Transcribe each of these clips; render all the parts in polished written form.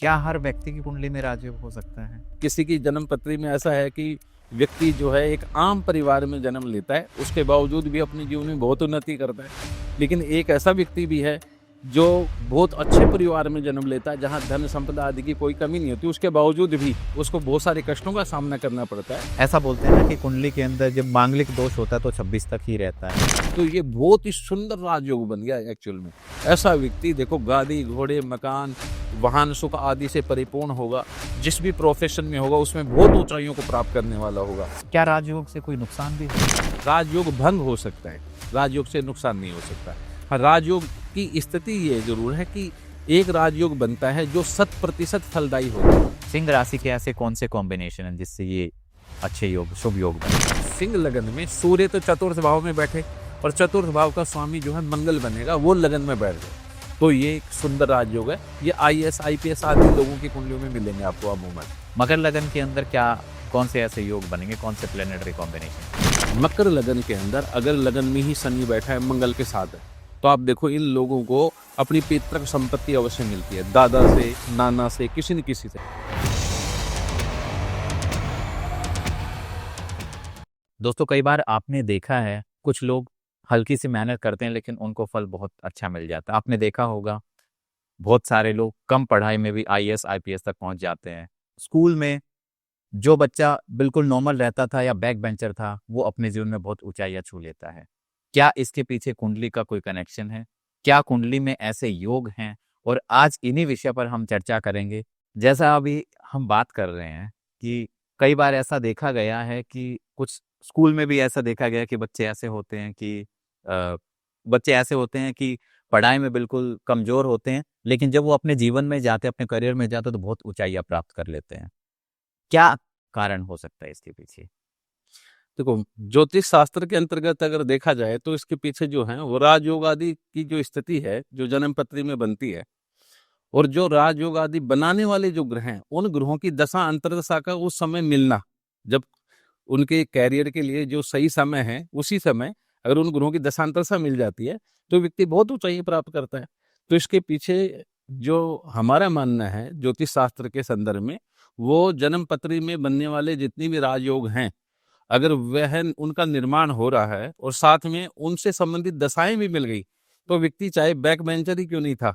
क्या हर व्यक्ति की कुंडली में राजयोग हो सकता है? किसी की जन्म पत्री में ऐसा है कि व्यक्ति जो है एक आम परिवार में जन्म लेता है, उसके बावजूद भी अपने जीवन में बहुत उन्नति करता है। लेकिन एक ऐसा व्यक्ति भी है जो बहुत अच्छे परिवार में जन्म लेता है, जहाँ धन संपदा आदि की कोई कमी नहीं होती, उसके बावजूद भी उसको बहुत सारे कष्टों का सामना करना पड़ता है। ऐसा बोलते हैं ना कि कुंडली के अंदर जब मांगलिक दोष होता है तो 26 तक ही रहता है। तो ये बहुत ही सुंदर राजयोग बन गया एक्चुअल में। ऐसा व्यक्ति देखो गाड़ी घोड़े मकान वाहन सुख आदि से परिपूर्ण होगा, जिस भी प्रोफेशन में होगा उसमें बहुत ऊंचाइयों को प्राप्त करने वाला होगा। क्या राजयोग से कोई नुकसान भी है? राजयोग भंग हो सकता है, राजयोग से नुकसान नहीं हो सकता। हाँ, राजयोग की स्थिति ये जरूर है कि एक राजयोग बनता है जो 100% फलदायी होता है। सिंह राशि के ऐसे कौन से कॉम्बिनेशन है जिससे ये अच्छे योग शुभ योग बने? सिंह लगन में सूर्य तो चतुर्थ भाव में बैठे और चतुर्थ भाव का स्वामी जो है मंगल बनेगा, वो लगन में बैठ जाए, तो ये एक सुंदर राजयोग है। ये IAS IPS आदि लोगों की कुंडलियों में मिलेंगे आपको अमूमन। मकर लगन के अंदर क्या कौन से ऐसे योग बनेंगे, कौन से प्लेनेटरी कॉम्बिनेशन? मकर लगन के अंदर अगर लगन में ही शनि बैठा है मंगल के साथ है, तो आप देखो इन लोगों को अपनी पितृक संपत्ति अवश्य मिलती है, दादा से नाना से किसी न किसी से। दोस्तों, कई बार आपने देखा है कुछ लोग हल्की सी मेहनत करते हैं लेकिन उनको फल बहुत अच्छा मिल जाता है। आपने देखा होगा बहुत सारे लोग कम पढ़ाई में भी IAS IPS तक पहुंच जाते हैं। स्कूल में जो बच्चा बिल्कुल नॉर्मल रहता था या बैक बेंचर था, वो अपने जीवन में बहुत ऊंचाइयां छू लेता है। क्या इसके पीछे कुंडली का कोई कनेक्शन है? क्या कुंडली में ऐसे योग हैं? और आज इन्हीं विषय पर हम चर्चा करेंगे। जैसा अभी हम बात कर रहे हैं कि कई बार ऐसा देखा गया है कि कुछ स्कूल में भी ऐसा देखा गया कि बच्चे ऐसे होते हैं कि पढ़ाई में बिल्कुल कमजोर होते हैं, लेकिन जब वो अपने जीवन में जाते हैं, अपने करियर में जाते हैं, तो बहुत ऊंचाइयां प्राप्त कर लेते हैं। क्या कारण हो सकता है इसके पीछे? देखो, ज्योतिष शास्त्र के अंतर्गत अगर देखा जाए तो इसके पीछे जो है वो राजयोग आदि की जो स्थिति है जो जन्म पत्री में बनती है, और जो राजयोग आदि बनाने वाले जो ग्रह हैं उन ग्रहों की दशा अंतर्दशा का उस समय मिलना, जब उनके कैरियर के लिए जो सही समय है उसी समय अगर उन ग्रहों की दशांतरसा मिल जाती है तो व्यक्ति बहुत ऊंचाई प्राप्त करता है। तो इसके पीछे जो हमारा मानना है ज्योतिष शास्त्र के संदर्भ में, वो जन्म पत्री में बनने वाले जितनी भी राजयोग हैं, अगर वह उनका निर्माण हो रहा है और साथ में उनसे संबंधित दशाएं भी मिल गई, तो व्यक्ति चाहे बैक बेंचर ही क्यों नहीं था,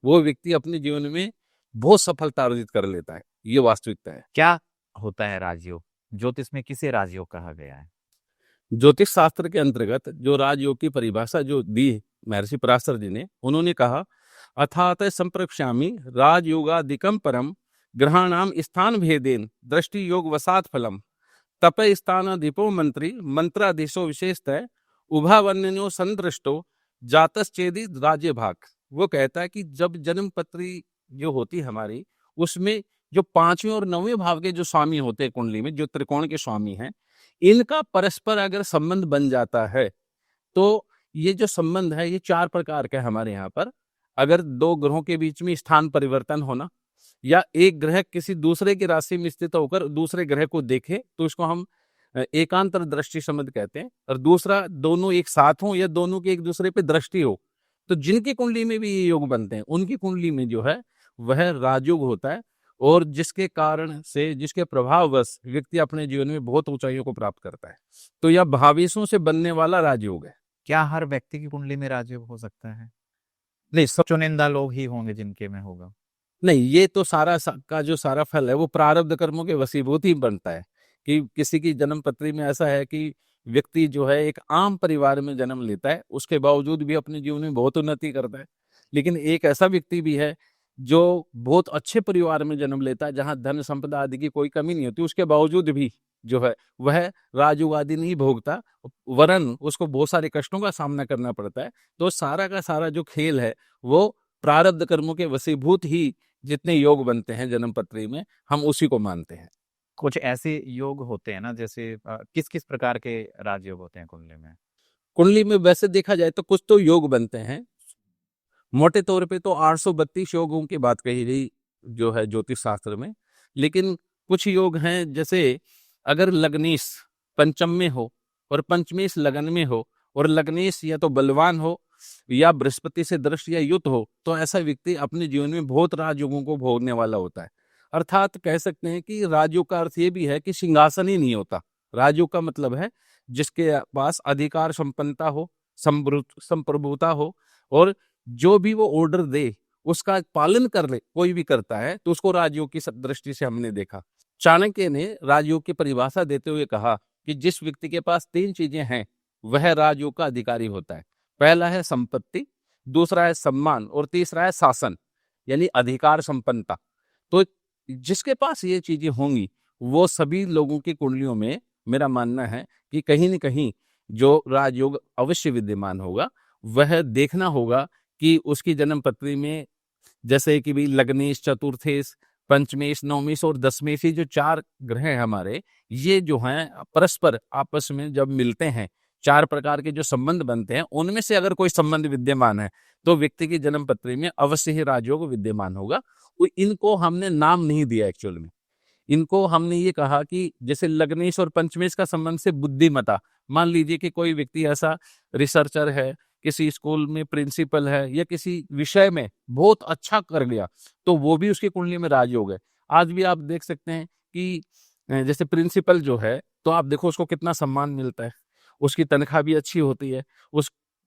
वो व्यक्ति अपने जीवन में बहुत सफलता अर्जित कर लेता है। ये वास्तविकता है। क्या होता है राजयोग? ज्योतिष में किसे राजयोग कहा गया है? ज्योतिष शास्त्र के अंतर्गत जो राजयोग की परिभाषा जो दी महर्षि पराशर जी ने, उन्होंने कहा अथात संप्रक्ष्यामि राजयोगादिकम परम ग्रहाणाम स्थान भेदेन दृष्टि योग वसात फलम तप स्थानाधिपो मंत्री मंत्राधीशो विशेषतः उभावन्यो संदृष्टो जातश्चेदी राज्य भाग। वो कहता है कि जब जन्म पत्री जो होती है हमारी, उसमें जो 5वें और 9वें भाव के जो स्वामी होते हैं कुंडली में, जो त्रिकोण के स्वामी हैं, इनका परस्पर अगर संबंध बन जाता है, तो ये जो संबंध है ये 4 प्रकार का है हमारे यहाँ पर। अगर 2 ग्रहों के बीच में स्थान परिवर्तन होना, या एक ग्रह किसी दूसरे की राशि में स्थित होकर दूसरे ग्रह को देखे, तो इसको हम एकांतर दृष्टि संबंध कहते हैं। और दूसरा, दोनों एक साथ हो या दोनों की एक दूसरे पे दृष्टि हो, तो जिनकी कुंडली में भी ये योग बनते हैं उनकी कुंडली में जो है वह राजयोग होता है, और जिसके कारण से, जिसके प्रभाववश व्यक्ति अपने जीवन में बहुत ऊंचाइयों को प्राप्त करता है। तो यह भावेशों से बनने वाला राजयोग है। क्या हर व्यक्ति की कुंडली में राजयोग हो सकता है? नहीं, सब चुनिंदा लोग ही होंगे जिनके में होगा? नहीं, ये तो का जो सारा फल है वो प्रारब्ध कर्मों के वशीभूत ही बनता है। कि किसी की जन्म पत्री में ऐसा है कि व्यक्ति जो है एक आम परिवार में जन्म लेता है, उसके बावजूद भी अपने जीवन में बहुत उन्नति करता है। लेकिन एक ऐसा व्यक्ति भी है जो बहुत अच्छे परिवार में जन्म लेता है, जहाँ धन संपदा आदि की कोई कमी नहीं होती, उसके बावजूद भी जो है वह राजयोग आदि नहीं भोगता, वरन उसको बहुत सारे कष्टों का सामना करना पड़ता है। तो सारा का सारा जो खेल है वो प्रारब्ध कर्मों के वशीभूत ही जितने योग बनते हैं जन्म पत्री में, हम उसी को मानते हैं। कुछ ऐसे योग होते हैं ना, जैसे किस किस प्रकार के राजयोग होते हैं कुंडली में? कुंडली में वैसे देखा जाए तो कुछ तो योग बनते हैं, मोटे तौर पे तो 832 योगों की बात कही गई जो है ज्योतिष शास्त्र में। लेकिन कुछ योग हैं, जैसे अगर लग्नेश पंचम में हो और पंचमेश लगन में हो, और लग्नेश या तो बलवान हो या बृहस्पति से दृष्टि या युत हो, तो ऐसा व्यक्ति अपने जीवन में बहुत राजयोगों को भोगने वाला होता है। अर्थात कह सकते हैं कि राजयोग का अर्थ ये भी है कि सिंहासन ही नहीं होता। राजयोग का मतलब है जिसके पास अधिकार संपन्नता हो, संप्रभुता हो, और जो भी वो ऑर्डर दे उसका पालन कर ले, कोई भी करता है, तो उसको राजयोग की दृष्टि से हमने देखा। चाणक्य ने राजयोग की परिभाषा देते हुए कहा कि जिस व्यक्ति के पास 3 चीजें हैं वह राजयोग का अधिकारी होता है। पहला है संपत्ति, दूसरा है सम्मान, और तीसरा है शासन, यानी अधिकार संपन्नता। तो जिसके पास ये चीजें होंगी वो सभी लोगों की कुंडलियों में, मेरा मानना है कि कहीं न कहीं जो राजयोग अवश्य विद्यमान होगा। वह देखना होगा कि उसकी जन्म पत्री में जैसे कि भी लग्नेश, चतुर्थेश, पंचमेश, नवमेश और दशमेश, ये जो 4 ग्रह हैं हमारे, ये जो हैं परस्पर आपस में जब मिलते हैं, 4 प्रकार के जो संबंध बनते हैं, उनमें से अगर कोई संबंध विद्यमान है तो व्यक्ति की जन्म पत्री में अवश्य ही राजयोग विद्यमान होगा। इनको हमने नाम नहीं दिया एक्चुअल में। इनको हमने ये कहा कि जैसे लग्नेश और पंचमेश का संबंध से बुद्धिमता, मान लीजिए कि कोई व्यक्ति ऐसा रिसर्चर है, किसी स्कूल में प्रिंसिपल है, या किसी विषय में बहुत अच्छा कर गया, तो वो भी उसकी कुंडली में राजयोग है। आज भी आप देख सकते हैं कि जैसे प्रिंसिपल जो है, तो आप देखो उसको कितना सम्मान मिलता है, उसकी तनख्वाह भी अच्छी होती है,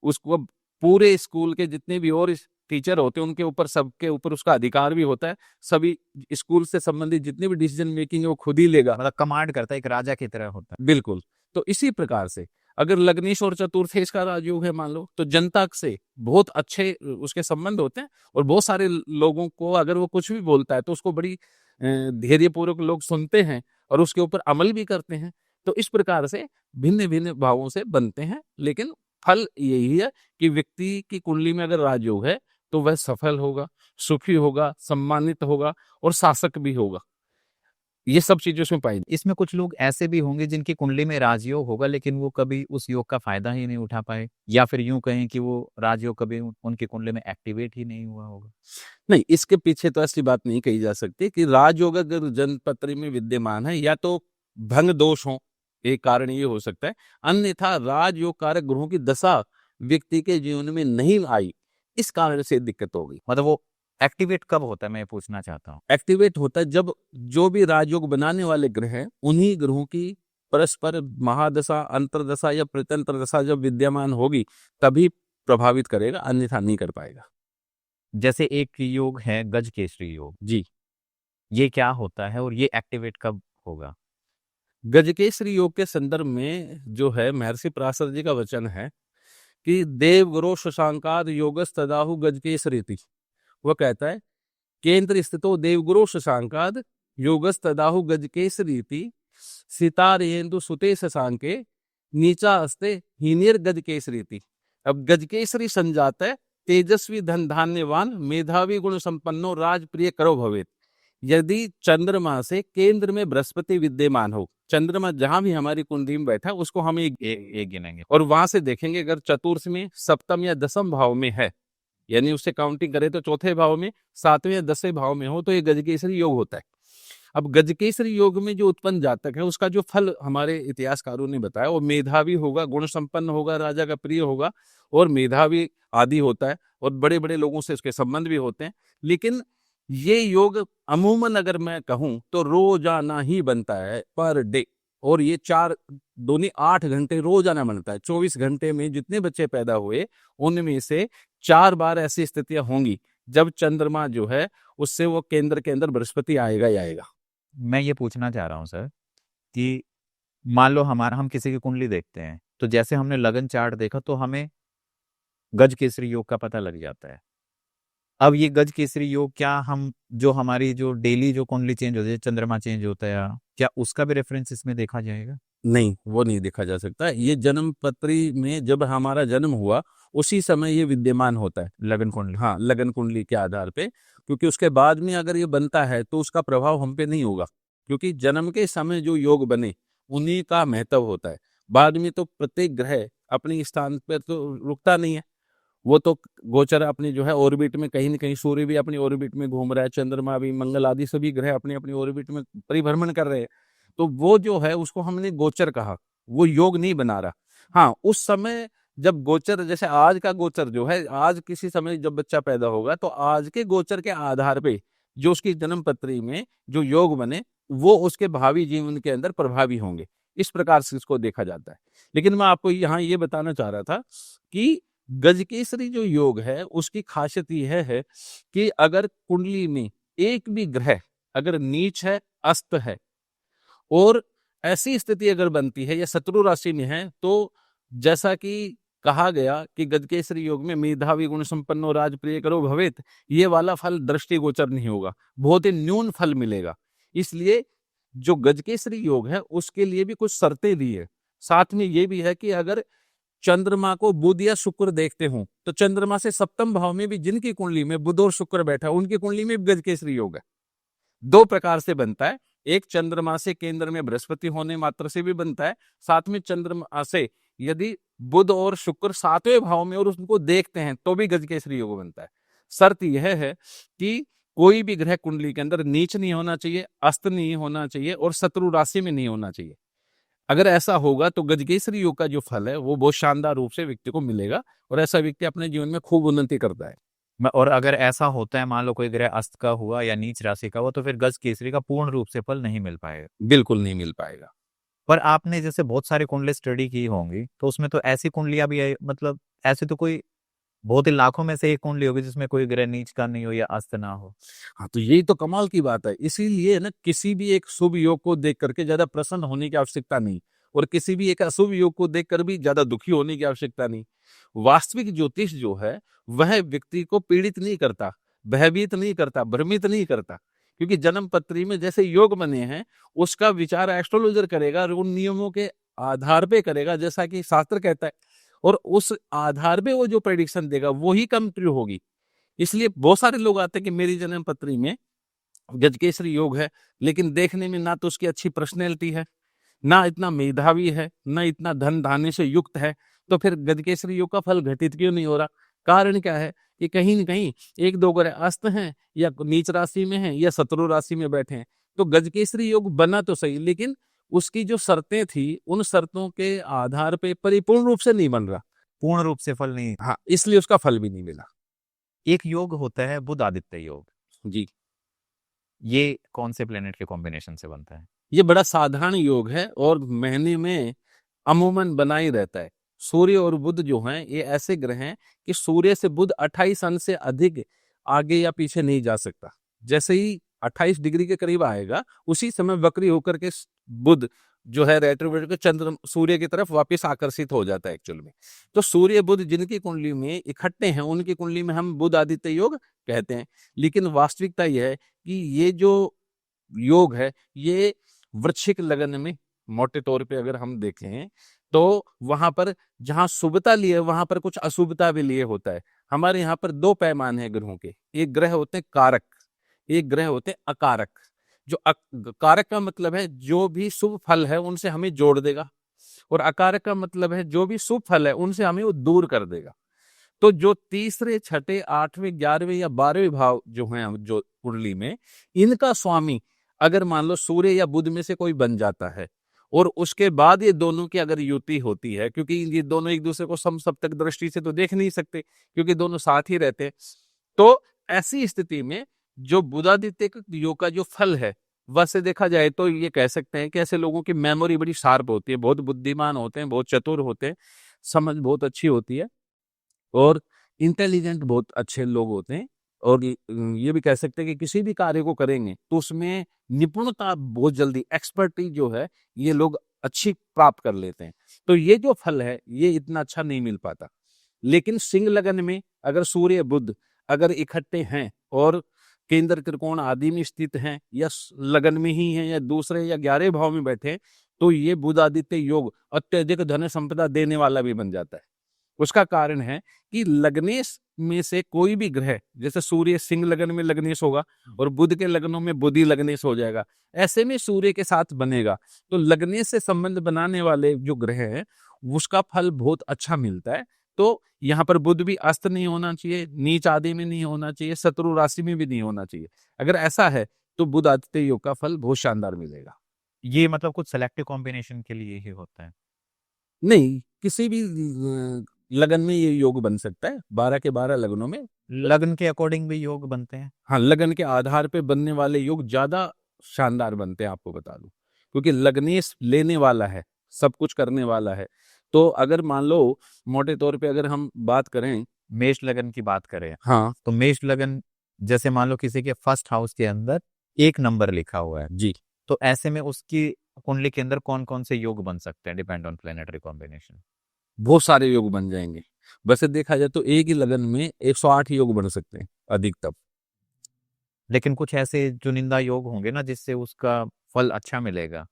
उसको पूरे स्कूल के जितने भी और टीचर होते हैं उनके ऊपर, सबके ऊपर उसका अधिकार भी होता है। सभी स्कूल से संबंधित जितनी भी डिसीजन मेकिंग है वो खुद ही लेगा, मतलब कमांड करता है, एक राजा की तरह होता है। बिल्कुल। तो इसी प्रकार से अगर लग्नेश और चतुर्थेश का राजयोग है मान लो, तो जनता से बहुत अच्छे उसके संबंध होते हैं, और बहुत सारे लोगों को अगर वो कुछ भी बोलता है तो उसको बड़ी धैर्यपूर्वक लोग सुनते हैं और उसके ऊपर अमल भी करते हैं। तो इस प्रकार से भिन्न भिन्न भावों से बनते हैं, लेकिन फल यही है कि व्यक्ति की कुंडली में अगर राजयोग है तो वह सफल होगा, सुखी होगा, सम्मानित होगा और शासक भी होगा। ये सब चीजें उसमें पाई। इसमें कुछ लोग ऐसे भी होंगे जिनकी कुंडली में राजयोग होगा लेकिन वो कभी उस योग का फायदा ही नहीं उठा पाए, या फिर यूं कहें कि वो राजयोग कभी उनकी कुंडली में एक्टिवेट ही नहीं हुआ होगा। नहीं, इसके पीछे तो ऐसी बात नहीं कही जा सकती कि राजयोग अगर जन्मपत्री में विद्यमान है, या तो भंग दोष हो, एक कारण ये हो सकता है, अन्यथा राजयोग कारक ग्रहों की दशा व्यक्ति के जीवन में नहीं आई, इस कारण से दिक्कत हो गई। मतलब वो एक्टिवेट कब होता है, मैं ये पूछना चाहता हूँ। एक्टिवेट होता है जब जो भी राजयोग बनाने वाले ग्रह हैं उन्हीं ग्रहों की परस्पर महादशा, अंतरदशा या प्रत्यंतर दशा जब विद्यमान होगी तभी प्रभावित करेगा, अन्यथा नहीं कर पाएगा। जैसे एक योग है गज केसरी योग, जी, ये क्या होता है और ये एक्टिवेट कब होगा? गजकेसरी योग के संदर्भ में जो है महर्षि पराशर जी का वचन है कि देवगुरु शशांकाद योगस्तदाहु गजकेसरीति। वह कहता है केंद्र स्थितो देवगुरु शशांकाद योगस्तदाहु गजकेसरीति, सितारेन्दु सुते शशांके नीचा अस्ते हीनिर गजकेसरीति। अब गजकेसरी संजात है तेजस्वी धन धान्यवान मेधावी गुण संपन्नो राजप्रिय करो भवेत। यदि चंद्रमा से केंद्र में बृहस्पति विद्यमान हो, चंद्रमा जहां भी हमारी कुंडली में बैठा उसको हम एक गिनेंगे और वहां से देखेंगे, अगर चतुर्थ में, सप्तम या दसम भाव में है, यानी उससे काउंटिंग करें तो चौथे भाव में, 7वें या 10वें भाव में हो, तो ये गजकेसरी योग होता है। अब गजकेसरी योग में जो उत्पन्न जातक है उसका जो फल हमारे इतिहासकारों ने बताया, वो मेधावी होगा, गुण संपन्न होगा, राजा का प्रिय होगा और मेधावी आदि होता है, और बड़े बड़े लोगों से उसके संबंध भी होते हैं। लेकिन ये योग अमूमन अगर मैं कहूं तो रोजाना ही बनता है, पर डे, और ये 4 दूनी 8 घंटे रोजाना बनता है। 24 घंटे में जितने बच्चे पैदा हुए उनमें से 4 बार ऐसी स्थितियां होंगी जब चंद्रमा जो है उससे वो केंद्र के अंदर बृहस्पति आएगा ही आएगा। मैं ये पूछना चाह रहा हूँ सर कि मान लो हम किसी की कुंडली देखते हैं, तो जैसे हमने लगन चार्ट देखा तो हमें गज केसरी योग का पता लग जाता है। अब ये गज केसरी योग क्या हम जो हमारी जो डेली जो कुंडली चेंज होती है, चंद्रमा चेंज होता है, क्या उसका भी रेफरेंस इसमें देखा जाएगा? नहीं, वो नहीं देखा जा सकता। ये जन्म पत्री में जब हमारा जन्म हुआ उसी समय ये विद्यमान होता है, लगन कुंडली। हाँ, लगन कुंडली के आधार पे, क्योंकि उसके बाद में अगर ये बनता है तो उसका प्रभाव हम पे नहीं होगा, क्योंकि जन्म के समय जो योग बने उन्हीं का महत्व होता है। बाद में तो प्रत्येक ग्रह अपने स्थान पर तो रुकता नहीं है, वो तो गोचर अपनी जो है ऑर्बिट में, कहीं न कहीं सूर्य भी अपनी ऑर्बिट में घूम रहा है, चंद्रमा भी, मंगल आदि सभी ग्रह अपनी अपनी ऑर्बिट में परिभ्रमण कर रहे हैं। तो वो जो है उसको हमने गोचर कहा, वो योग नहीं बना रहा। हाँ, उस समय जब गोचर, जैसे आज का गोचर जो है, आज किसी समय जब बच्चा पैदा होगा तो आज के गोचर के आधार पे जो उसकी जन्म पत्री में जो योग बने वो उसके भावी जीवन के अंदर प्रभावी होंगे। इस प्रकार से इसको देखा जाता है। लेकिन मैं आपको यहाँ ये बताना चाह रहा था कि गजकेसरी जो योग है उसकी खासियत यह है कि अगर कुंडली में एक भी ग्रह अगर नीच है, अस्त है, और ऐसी स्थिति अगर बनती है या शत्रु राशि में है, तो जैसा कि कहा गया कि गजकेसरी योग में मेधावी गुण संपन्नो राजप्रिय करो भवेत, ये वाला फल दृष्टिगोचर नहीं होगा, बहुत ही न्यून फल मिलेगा। इसलिए जो गजकेसरी योग है उसके लिए भी कुछ शर्तें दी है। साथ में ये भी है कि अगर चंद्रमा को बुध या शुक्र देखते हो तो चंद्रमा से सप्तम भाव में भी जिनकी कुंडली में बुध और शुक्र बैठा है उनकी कुंडली में भी गजकेसरी योग है। दो प्रकार से बनता है, एक चंद्रमा से केंद्र में बृहस्पति होने मात्र से भी बनता है, साथ में चंद्रमा से यदि बुध और शुक्र सातवें भाव में और उनको देखते हैं तो भी गजकेसरी योग बनता है। शर्त यह है कि कोई भी ग्रह कुंडली के अंदर नीच नहीं होना चाहिए, अस्त नहीं होना चाहिए और शत्रु राशि में नहीं होना चाहिए। अगर ऐसा होगा तो गजकेसरी योग का जो फल है वो बहुत शानदार रूप से व्यक्ति को मिलेगा और ऐसा व्यक्ति अपने जीवन में खूब उन्नति करता है। और अगर ऐसा होता है, मान लो कोई ग्रह अस्त का हुआ या नीच राशि का हुआ, तो फिर गज केसरी का पूर्ण रूप से फल नहीं मिल पाएगा। बिल्कुल नहीं मिल पाएगा। पर आपने जैसे बहुत सारी कुंडली स्टडी की होंगी, तो उसमें तो ऐसी कुंडलियां भी है, मतलब ऐसे तो कोई बहुत ही लाखों में से एक कुंडली होगी जिसमें कोई ग्रह नीच का नहीं हो या अस्त ना हो। हाँ, तो यही तो कमाल की बात है। इसीलिए ना किसी भी एक शुभ योग को देख करके ज्यादा प्रसन्न होने की आवश्यकता नहीं और किसी भी एक अशुभ योग को देखकर भी ज्यादा दुखी होने की आवश्यकता नहीं। वास्तविक ज्योतिष जो है वह व्यक्ति को पीड़ित नहीं करता, भयभीत नहीं करता, भ्रमित नहीं करता, क्योंकि जन्म पत्री में जैसे योग बने हैं उसका विचार एस्ट्रोलॉजर करेगा और उन नियमों के आधार पे करेगा जैसा कि शास्त्र कहता है, और उस आधार पे वो जो प्रेडिक्शन देगा वही कम ट्रू होगी। इसलिए बहुत सारे लोग आते हैं कि मेरी जन्म पत्री में गजकेसरी योग है, लेकिन देखने में ना तो उसकी अच्छी पर्सनैलिटी है, ना इतना मेधावी है, ना इतना धन धान्य से युक्त है, तो फिर गजकेसरी योग का फल घटित क्यों नहीं हो रहा? कारण क्या है कि कहीं न कहीं एक दो ग्रह अस्त हैं या नीच राशि में हैं या शत्रु राशि में बैठे हैं। तो गजकेसरी योग बना तो सही, लेकिन उसकी जो शर्तें थी उन शर्तों के आधार पे परिपूर्ण रूप से नहीं बन रहा। पूर्ण रूप से फल नहीं। हाँ, इसलिए उसका फल भी नहीं मिला। एक योग होता है बुध आदित्य योग, जी। ये कौन से प्लेनेट के कॉम्बिनेशन से बनता है? ये बड़ा साधारण योग है और महीने में अमूमन बना ही रहता है। सूर्य और बुध जो हैं ये ऐसे ग्रह हैं कि सूर्य से बुध 28 अंश से अधिक आगे या पीछे नहीं जा सकता। जैसे ही 28 डिग्री के करीब आएगा उसी समय वक्री होकर के बुध जो है रेट्रोग्रेड के चंद्र सूर्य की तरफ वापस आकर्षित हो जाता है एक्चुअल में। तो सूर्य बुध जिनकी कुंडली में इकट्ठे हैं उनकी कुंडली में हम बुध आदित्य योग कहते हैं। लेकिन वास्तविकता यह है कि ये जो योग है ये वृश्चिक लगन में मोटे तौर पे अगर हम देखें तो वहां पर जहां शुभता लिए वहां पर कुछ अशुभता भी लिए होता है। हमारे यहाँ पर दो पैमाने हैं ग्रहों के, एक ग्रह होते हैं कारक, एक ग्रह होते हैं अकारक। जो कारक का मतलब है जो भी शुभ फल है उनसे हमें जोड़ देगा, और अकारक का मतलब है जो भी शुभ फल है उनसे हमें वो दूर कर देगा। तो जो तीसरे, छठे, आठवें, 11वें या 12वें भाव जो हैं जो कुंडली में, इनका स्वामी अगर मान लो सूर्य या बुध में से कोई बन जाता है और उसके बाद ये दोनों की अगर युति होती है, क्योंकि ये दोनों एक दूसरे को समसप्तक दृष्टि से तो देख नहीं सकते क्योंकि दोनों साथ ही रहते हैं, तो ऐसी स्थिति में जो बुधादित्य योग का जो फल है वैसे देखा जाए तो ये कह सकते हैं कि ऐसे लोगों की मेमोरी बड़ी शार्प होती है, बहुत बुद्धिमान होते हैं, बहुत चतुर होते हैं, समझ बहुत अच्छी होती है और इंटेलिजेंट बहुत अच्छे लोग होते हैं। और ये भी कह सकते हैं कि किसी भी कार्य को करेंगे तो उसमें निपुणता बहुत जल्दी, एक्सपर्टीज जो है ये लोग अच्छी प्राप्त कर लेते हैं। तो ये जो फल है ये इतना अच्छा नहीं मिल पाता। लेकिन सिंह लगन में अगर सूर्य बुध अगर इकट्ठे हैं और केंद्र त्रिकोण आदि में स्थित हैं या लगन में ही हैं या दूसरे या 11वें भाव में बैठे हैं, तो ये बुध आदित्य योग अत्यधिक धन संपदा देने वाला भी बन जाता है। उसका कारण है कि लग्नेश में से कोई भी ग्रह, जैसे सूर्य सिंह लगन में लग्नेश होगा और बुध के लगनों में बुधि लग्नेश हो जाएगा, ऐसे में सूर्य के साथ बनेगा तो लग्नेश से संबंध बनाने वाले जो ग्रह हैं उसका फल बहुत अच्छा मिलता है। तो यहाँ पर बुध भी अस्त नहीं होना चाहिए, नीच आदि में नहीं होना चाहिए, शत्रु राशि में भी नहीं होना चाहिए। अगर ऐसा है तो बुध आदित्य योग का फल बहुत शानदार मिलेगा। ये मतलब कुछ सेलेक्टिव कॉम्बिनेशन के लिए ही होता है? नहीं, किसी भी लगन में ये योग बन सकता है, 12 के 12 लगनों में। लगन के अकॉर्डिंग भी योग बनते हैं? हाँ, लगन के आधार पे बनने वाले योग ज्यादा शानदार बनते हैं, आपको बता दूं, क्योंकि लग्नेश लेने वाला है, सब कुछ करने वाला है। तो अगर मान लो मोटे तौर पे अगर हम बात करें, मेष लगन की बात करें हाँ तो मेष लगन, जैसे मान लो किसी के फर्स्ट हाउस के अंदर 1 नंबर लिखा हुआ है, जी, तो ऐसे में उसकी कुंडली के अंदर कौन कौन से योग बन सकते हैं डिपेंड ऑन प्लेनेटरी कॉम्बिनेशन? बहुत सारे योग बन जाएंगे। वैसे देखा जाए तो एक ही लगन में 108 योग बन सकते हैं अधिकतम। लेकिन कुछ ऐसे चुनिंदा योग होंगे ना जिससे उसका फल अच्छा मिलेगा,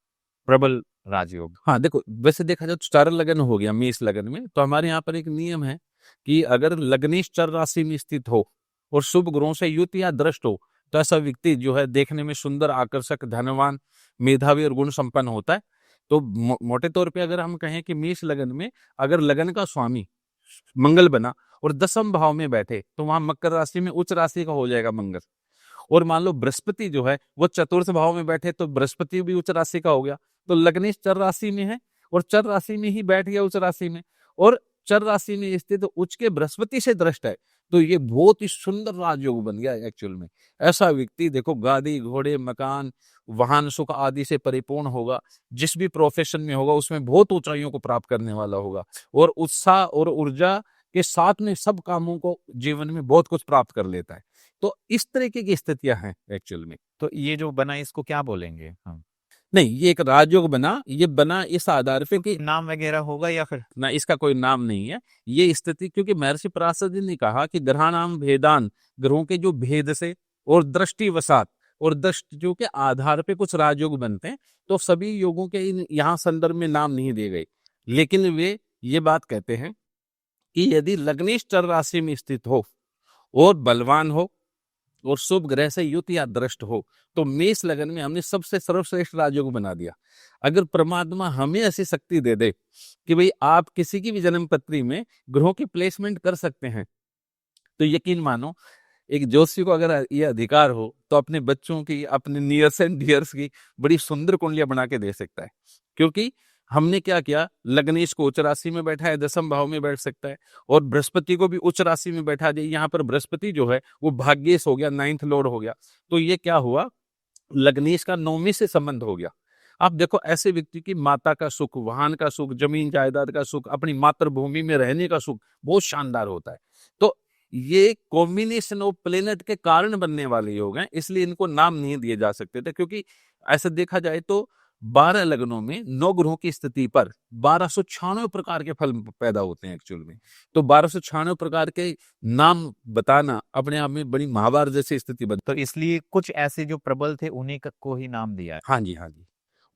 प्रबल राजयोग। हाँ देखो, वैसे देखा जाए तो चार लगन हो गया मेष लगन में, तो हमारे यहाँ पर एक नियम है कि अगर लग्नेश चर राशि में स्थित हो और शुभ ग्रहों से युत या दृष्ट हो, तो ऐसा व्यक्ति जो है देखने में सुंदर, आकर्षक, धनवान, मेधावी और गुण संपन्न होता है। तो मोटे तौर पे अगर हम कहें कि मेष लगन में अगर लगन का स्वामी मंगल बना और 10वें भाव में बैठे, तो वहां मकर राशि में उच्च राशि का हो जाएगा मंगल। और मान लो बृहस्पति जो है वो चतुर्थ भाव में बैठे, तो बृहस्पति भी उच्च राशि का हो गया। तो लग्नेश चर राशि में है और चर राशि में ही बैठ गया उच्च राशि में, और चर राशि में स्थित तो उच्च के बृहस्पति से दृष्ट है, तो ये बहुत ही सुंदर राजयोग बन गया एक्चुअल में। ऐसा व्यक्ति देखो गाड़ी घोड़े मकान वाहन सुख आदि से परिपूर्ण होगा, जिस भी प्रोफेशन में होगा उसमें बहुत ऊंचाइयों को प्राप्त करने वाला होगा, और उत्साह और ऊर्जा के साथ में सब कामों को जीवन में बहुत कुछ प्राप्त कर लेता है। तो इस तरीके की स्थितियां हैं एक्चुअल में। तो ये जो बना इसको क्या बोलेंगे हम? नहीं, ये एक राजयोग बना, ये बना इस आधार पे कि नाम वगैरह होगा या फिर? ना, इसका कोई नाम नहीं है। ये स्थिति, क्योंकि महर्षि पराशर जी ने कहा कि ग्रहाणाम भेदान, ग्रहों के जो भेद से और दृष्टि वसात और दृष्टियों के आधार पे कुछ राजयोग बनते हैं, तो सभी योगों के यहाँ संदर्भ में नाम नहीं दिए गए, लेकिन वे ये बात कहते हैं कि यदि लग्नेश चर राशि में स्थित हो और बलवान हो और शुभ ग्रह से युत या दृष्ट हो, तो मेष लगन में हमने सबसे सर्वश्रेष्ठ राजयोग बना दिया। अगर परमात्मा हमें ऐसी शक्ति दे दे कि भाई आप किसी की भी जन्म पत्री में ग्रहों की प्लेसमेंट कर सकते हैं, तो यकीन मानो एक ज्योतिषी को अगर ये अधिकार हो तो अपने बच्चों की, अपने नियर्स एंड डियर्स की बड़ी सुंदर कुंडलियां बना के दे सकता है। क्योंकि हमने क्या किया, लग्नेश को उच्च राशि में बैठा है, 10वें भाव में बैठ सकता है, और बृहस्पति को भी उच्च राशि में बैठा दिया। यहाँ पर बृहस्पति जो है वो भाग्येश हो गया, 9th लॉर्ड हो गया। तो ये क्या हुआ, लग्नेश का 9वीं से संबंध हो गया। आप देखो ऐसे व्यक्ति की माता का सुख, वाहन का सुख, जमीन जायदाद का सुख, अपनी मातृभूमि में रहने का सुख बहुत शानदार होता है। तो ये कॉम्बिनेशन ऑफ प्लेनेट के कारण बनने वाले योग हैं, इसलिए इनको नाम नहीं दिए जा सकते थे। क्योंकि ऐसा देखा जाए तो 12 लगनों में 9 ग्रहों की स्थिति पर 1296 प्रकार के फल पैदा होते हैं एक्चुअल में। तो 1296 प्रकार के नाम बताना अपने आप में बड़ी महाभारत जैसी स्थिति बन। तो इसलिए कुछ ऐसे जो प्रबल थे उन्हीं को ही नाम दिया है। हाँ जी, हाँ जी।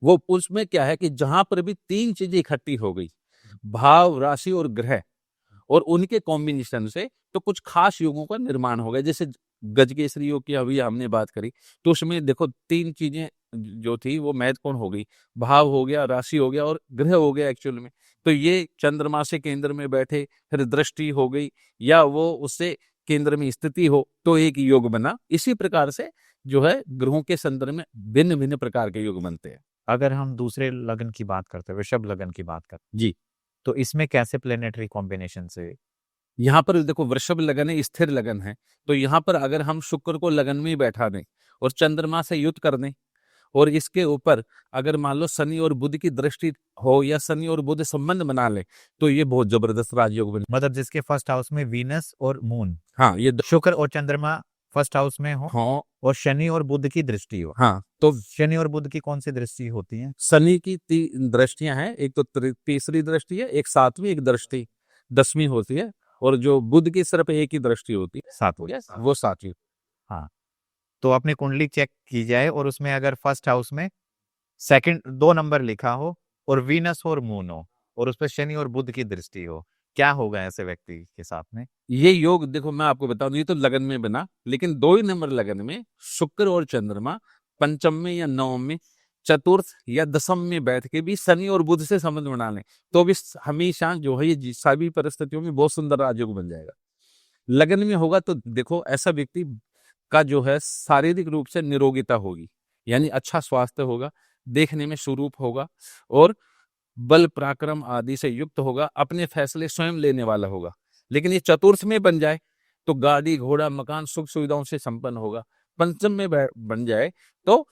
वो उसमें क्या है कि जहां पर भी 3 चीजें इकट्ठी हो गई, भाव, राशि और ग्रह, और उनके कॉम्बिनेशन से तो कुछ खास योगों का निर्माण हो गया। जैसे गजकेसरी योग की अभी हमने बात करी, तो उसमें देखो 3 चीजें जो थी वो महत्वपूर्ण हो गई, भाव हो गया, राशि हो गया और ग्रह हो गया एक्चुअल में। तो ये चंद्रमा से केंद्र में बैठे, फिर दृष्टि हो गई, या वो उससे केंद्र में स्थिति हो, तो एक योग बना। इसी प्रकार से जो है ग्रहों के संदर्भ में भिन्न भिन्न प्रकार के योग बनते हैं। अगर हम दूसरे लगन की बात करते हैं, वृषभ लगन की बात करते हैं, जी, तो इसमें कैसे प्लेनेटरी कॉम्बिनेशन से? यहाँ पर देखो वृषभ लगन है, स्थिर लगन है, तो यहाँ पर अगर हम शुक्र को लगन में ही बैठा दें और चंद्रमा से युद्ध कर दें, और इसके ऊपर अगर मान लो शनि और बुध की दृष्टि हो या शनि और बुध संबंध बना ले, तो ये बहुत जबरदस्त राजयोग बने। मतलब जिसके फर्स्ट हाउस में वीनस और मून, हाँ, ये शुक्र और चंद्रमा फर्स्ट हाउस में हो, हाँ, और शनि और बुध की दृष्टि हो। हाँ, तो शनि और बुध की कौन सी दृष्टि होती है? शनि की 3 दृष्टियां हैं, एक तो तीसरी दृष्टि है, एक 7वीं, एक दृष्टि 10वीं होती है, और जो बुध की सिर्फ एक ही दृष्टि होती है, 7वीं। वो 7वीं। हाँ, तो अपनी कुंडली चेक की जाए और उसमें अगर फर्स्ट हाउस में सेकंड 2 नंबर लिखा हो और वीनस और मून हो और उस पर शनि और बुध की दृष्टि हो, क्या होगा ऐसे व्यक्ति के साथ में? ये योग देखो मैं आपको बता दूं, ये तो लगन में बना, लेकिन 2 ही नंबर लगन में शुक्र और चंद्रमा पंचम में या नवम में, चतुर्थ या दशम में बैठ के भी शनि और बुध से संबंध बना लें, तो भी हमेशा जो है ये सभी परिस्थितियों में बहुत सुंदर राजयोग बन जाएगा। लगन में होगा तो देखो ऐसा व्यक्ति का जो है शारीरिक रूप से निरोगिता होगी, यानी अच्छा स्वास्थ्य होगा, देखने में सुरूप होगा, और बल पराक्रम आदि से युक्त होगा, अपने फैसले स्वयं लेने वाला होगा। लेकिन ये चतुर्थ में बन जाए तो गाड़ी घोड़ा मकान सुख सुविधाओं से संपन्न होगा। पंचम में बन जाए तो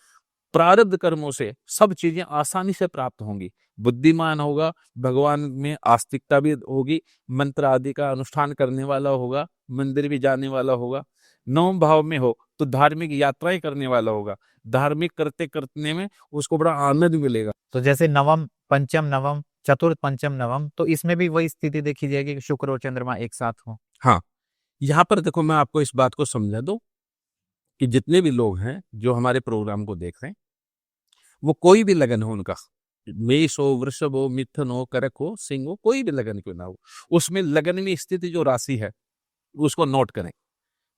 प्रारब्ध कर्मों से सब चीजें आसानी से प्राप्त होंगी, बुद्धिमान होगा, भगवान में आस्तिकता भी होगी, मंत्र आदि का अनुष्ठान करने वाला होगा, मंदिर भी जाने वाला होगा। नवम भाव में हो तो धार्मिक यात्राएं करने वाला होगा, धार्मिक करते करने में उसको बड़ा आनंद मिलेगा। तो जैसे नवम पंचम नवम चतुर्थ पंचम नवम, तो इसमें भी वही स्थिति देखी जाएगी कि शुक्र और चंद्रमा एक साथ हो। हाँ, यहाँ पर देखो मैं आपको इस बात को समझा दूं कि जितने भी लोग हैं जो हमारे प्रोग्राम को देख रहे हैं, वो कोई भी लगन हो उनका, मेष हो, वृषभ हो, मिथुन हो, कर्क हो, सिंह हो, कोई भी लगन क्यों ना हो, उसमें लगन में स्थित जो राशि है उसको नोट करें।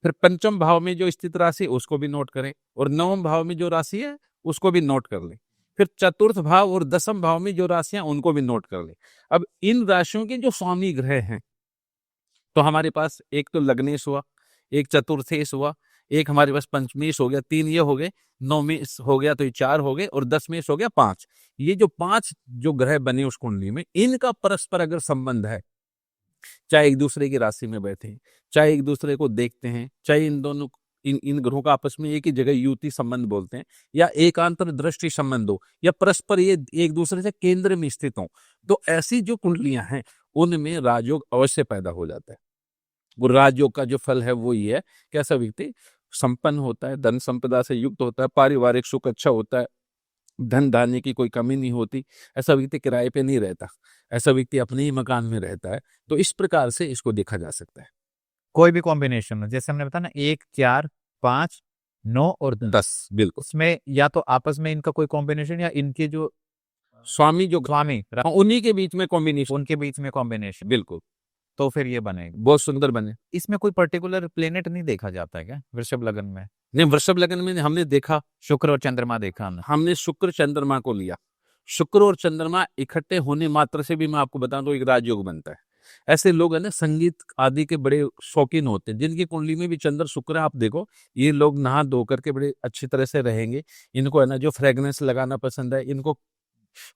फिर पंचम भाव में जो स्थित राशि उसको भी नोट करें, और नवम भाव में जो राशि है उसको भी नोट कर लें। फिर चतुर्थ भाव और दसम भाव में जो राशियां उनको भी नोट कर लें। अब इन राशियों के जो स्वामी ग्रह हैं, तो हमारे पास एक तो लग्नेश हुआ, एक चतुर्थेश हुआ, एक हमारे पास पंचमेश हो गया, 3 ये हो गए, नौमेश हो गया तो ये 4 हो गए, और दसमेश हो गया 5। ये जो 5 जो ग्रह बने उस कुंडली में, इनका परस्पर अगर संबंध है, चाहे एक दूसरे की राशि में बैठे हैं, चाहे एक दूसरे को देखते हैं, चाहे इन दोनों इन ग्रहों का आपस में एक ही जगह युति संबंध बोलते हैं, या एकांतर दृष्टि संबंध हो, या परस्पर ये एक दूसरे से केंद्र में स्थित हो, तो ऐसी जो कुंडलियां हैं उनमें राजयोग अवश्य पैदा हो जाता है। वो राजयोग का जो फल है वो ये है कि ऐसा व्यक्ति संपन्न होता है, धन संपदा से युक्त होता है, पारिवारिक सुख अच्छा होता है, धन धान्य की कोई कमी नहीं होती, ऐसा व्यक्ति किराए पे नहीं रहता, ऐसा व्यक्ति अपने ही मकान में रहता है। तो इस प्रकार से इसको देखा जा सकता है। कोई भी कॉम्बिनेशन में, जैसे हमने बताया ना 1 4 5 9 और 10 बिल्कुल। उसमें या तो आपस में इनका कोई कॉम्बिनेशन, या इनके जो स्वामी जो स्वामी उन्हीं के बीच में कॉम्बिनेशन, उनके बीच में कॉम्बिनेशन, बिल्कुल तो फिर ये बनेगा। बहुत सुंदर बने। इसमें कोई पर्टिकुलर प्लेनेट नहीं देखा जाता है क्या वृषभ लगन में? नहीं, वृषभ लगन में हमने देखा, शुक्र और चंद्रमा देखा हमने। हमने शुक्र चंद्रमा को लिया। शुक्र और चंद्रमा इकट्ठे होने मात्र से भी मैं आपको बता दूं एक राजयोग बनता है। ऐसे लोग है ना संगीत आदि के बड़े शौकीन होते हैं, जिनकी कुंडली में भी चंद्र शुक्र है, आप देखो ये लोग नहा धो करके बड़े अच्छी तरह से रहेंगे। इनको है ना जो फ्रेग्रेंस लगाना पसंद है, इनको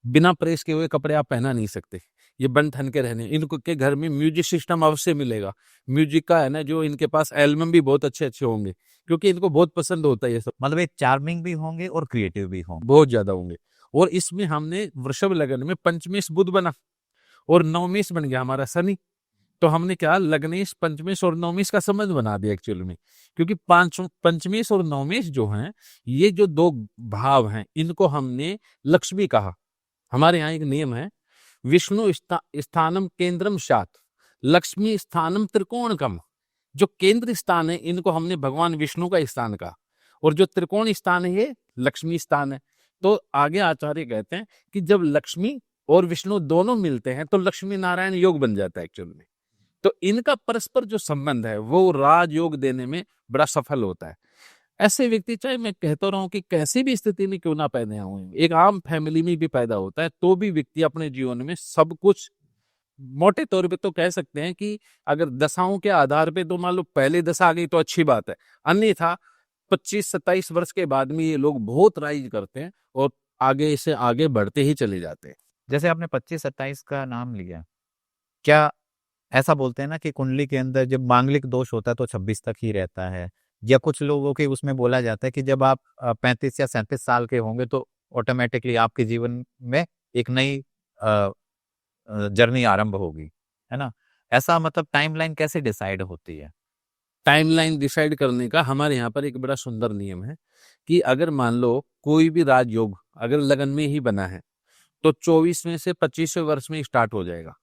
बिना प्रेस किए हुए कपड़े आप पहना नहीं सकते, ये बन ठन के रहने। इनको के घर में म्यूजिक सिस्टम अवश्य मिलेगा, म्यूजिक का है ना जो इनके पास एल्बम भी बहुत अच्छे अच्छे होंगे, क्योंकि इनको बहुत पसंद होता है ये सब। मतलब ये चार्मिंग भी होंगे और क्रिएटिव भी होंगे। बहुत ज्यादा होंगे। और इसमें हमने वृषभ लगन में पंचमेश बुध बना और नवमेश बन गया हमारा शनि। तो हमने क्या लग्नेश पंचमेश और नवमेश का संबंध बना दिया एक्चुअल में, क्योंकि पंचमेश और नवमेश जो हैं ये जो 2 भाव हैं इनको हमने लक्ष्मी कहा। हमारे यहाँ एक नियम है, विष्णु स्थानम केंद्रम शात, लक्ष्मी स्थानम त्रिकोणकम। जो केंद्र स्थान है इनको हमने भगवान विष्णु का स्थान कहा, और जो त्रिकोण स्थान है ये लक्ष्मी स्थान है। तो आगे आचार्य कहते हैं कि जब लक्ष्मी और विष्णु दोनों मिलते हैं तो लक्ष्मी नारायण योग बन जाता है एक्चुअल में। तो इनका परस्पर जो संबंध है वो राजयोग देने में बड़ा सफल होता है। ऐसे व्यक्ति, चाहे मैं कहता रहा हूं कि कैसी भी स्थिति में क्यों ना पैदा हुए, एक आम फैमिली में भी पैदा होता है, तो भी व्यक्ति अपने जीवन में सब कुछ, मोटे तौर पे तो कह सकते हैं कि अगर दशाओं के आधार पे तो मान लो पहले दशा आ गई तो अच्छी बात है, अन्यथा 25-27 वर्ष के बाद में ये लोग बहुत राइज करते हैं और आगे से आगे बढ़ते ही चले जाते हैं। जैसे आपने 25-27 का नाम लिया, क्या ऐसा बोलते हैं ना कि कुंडली के अंदर जब मांगलिक दोष होता है तो 26 तक ही रहता है, या कुछ लोगों के उसमें बोला जाता है कि जब आप 35 या 37 साल के होंगे तो ऑटोमेटिकली आपके जीवन में एक नई जर्नी आरंभ होगी, है ना? ऐसा मतलब टाइमलाइन कैसे डिसाइड होती है? टाइमलाइन डिसाइड करने का हमारे यहाँ पर एक बड़ा सुंदर नियम है कि अगर मान लो कोई भी राजयोग अगर लगन में ही बना है तो 24वें से 25वें वर्ष में स्टार्ट हो जाएगा।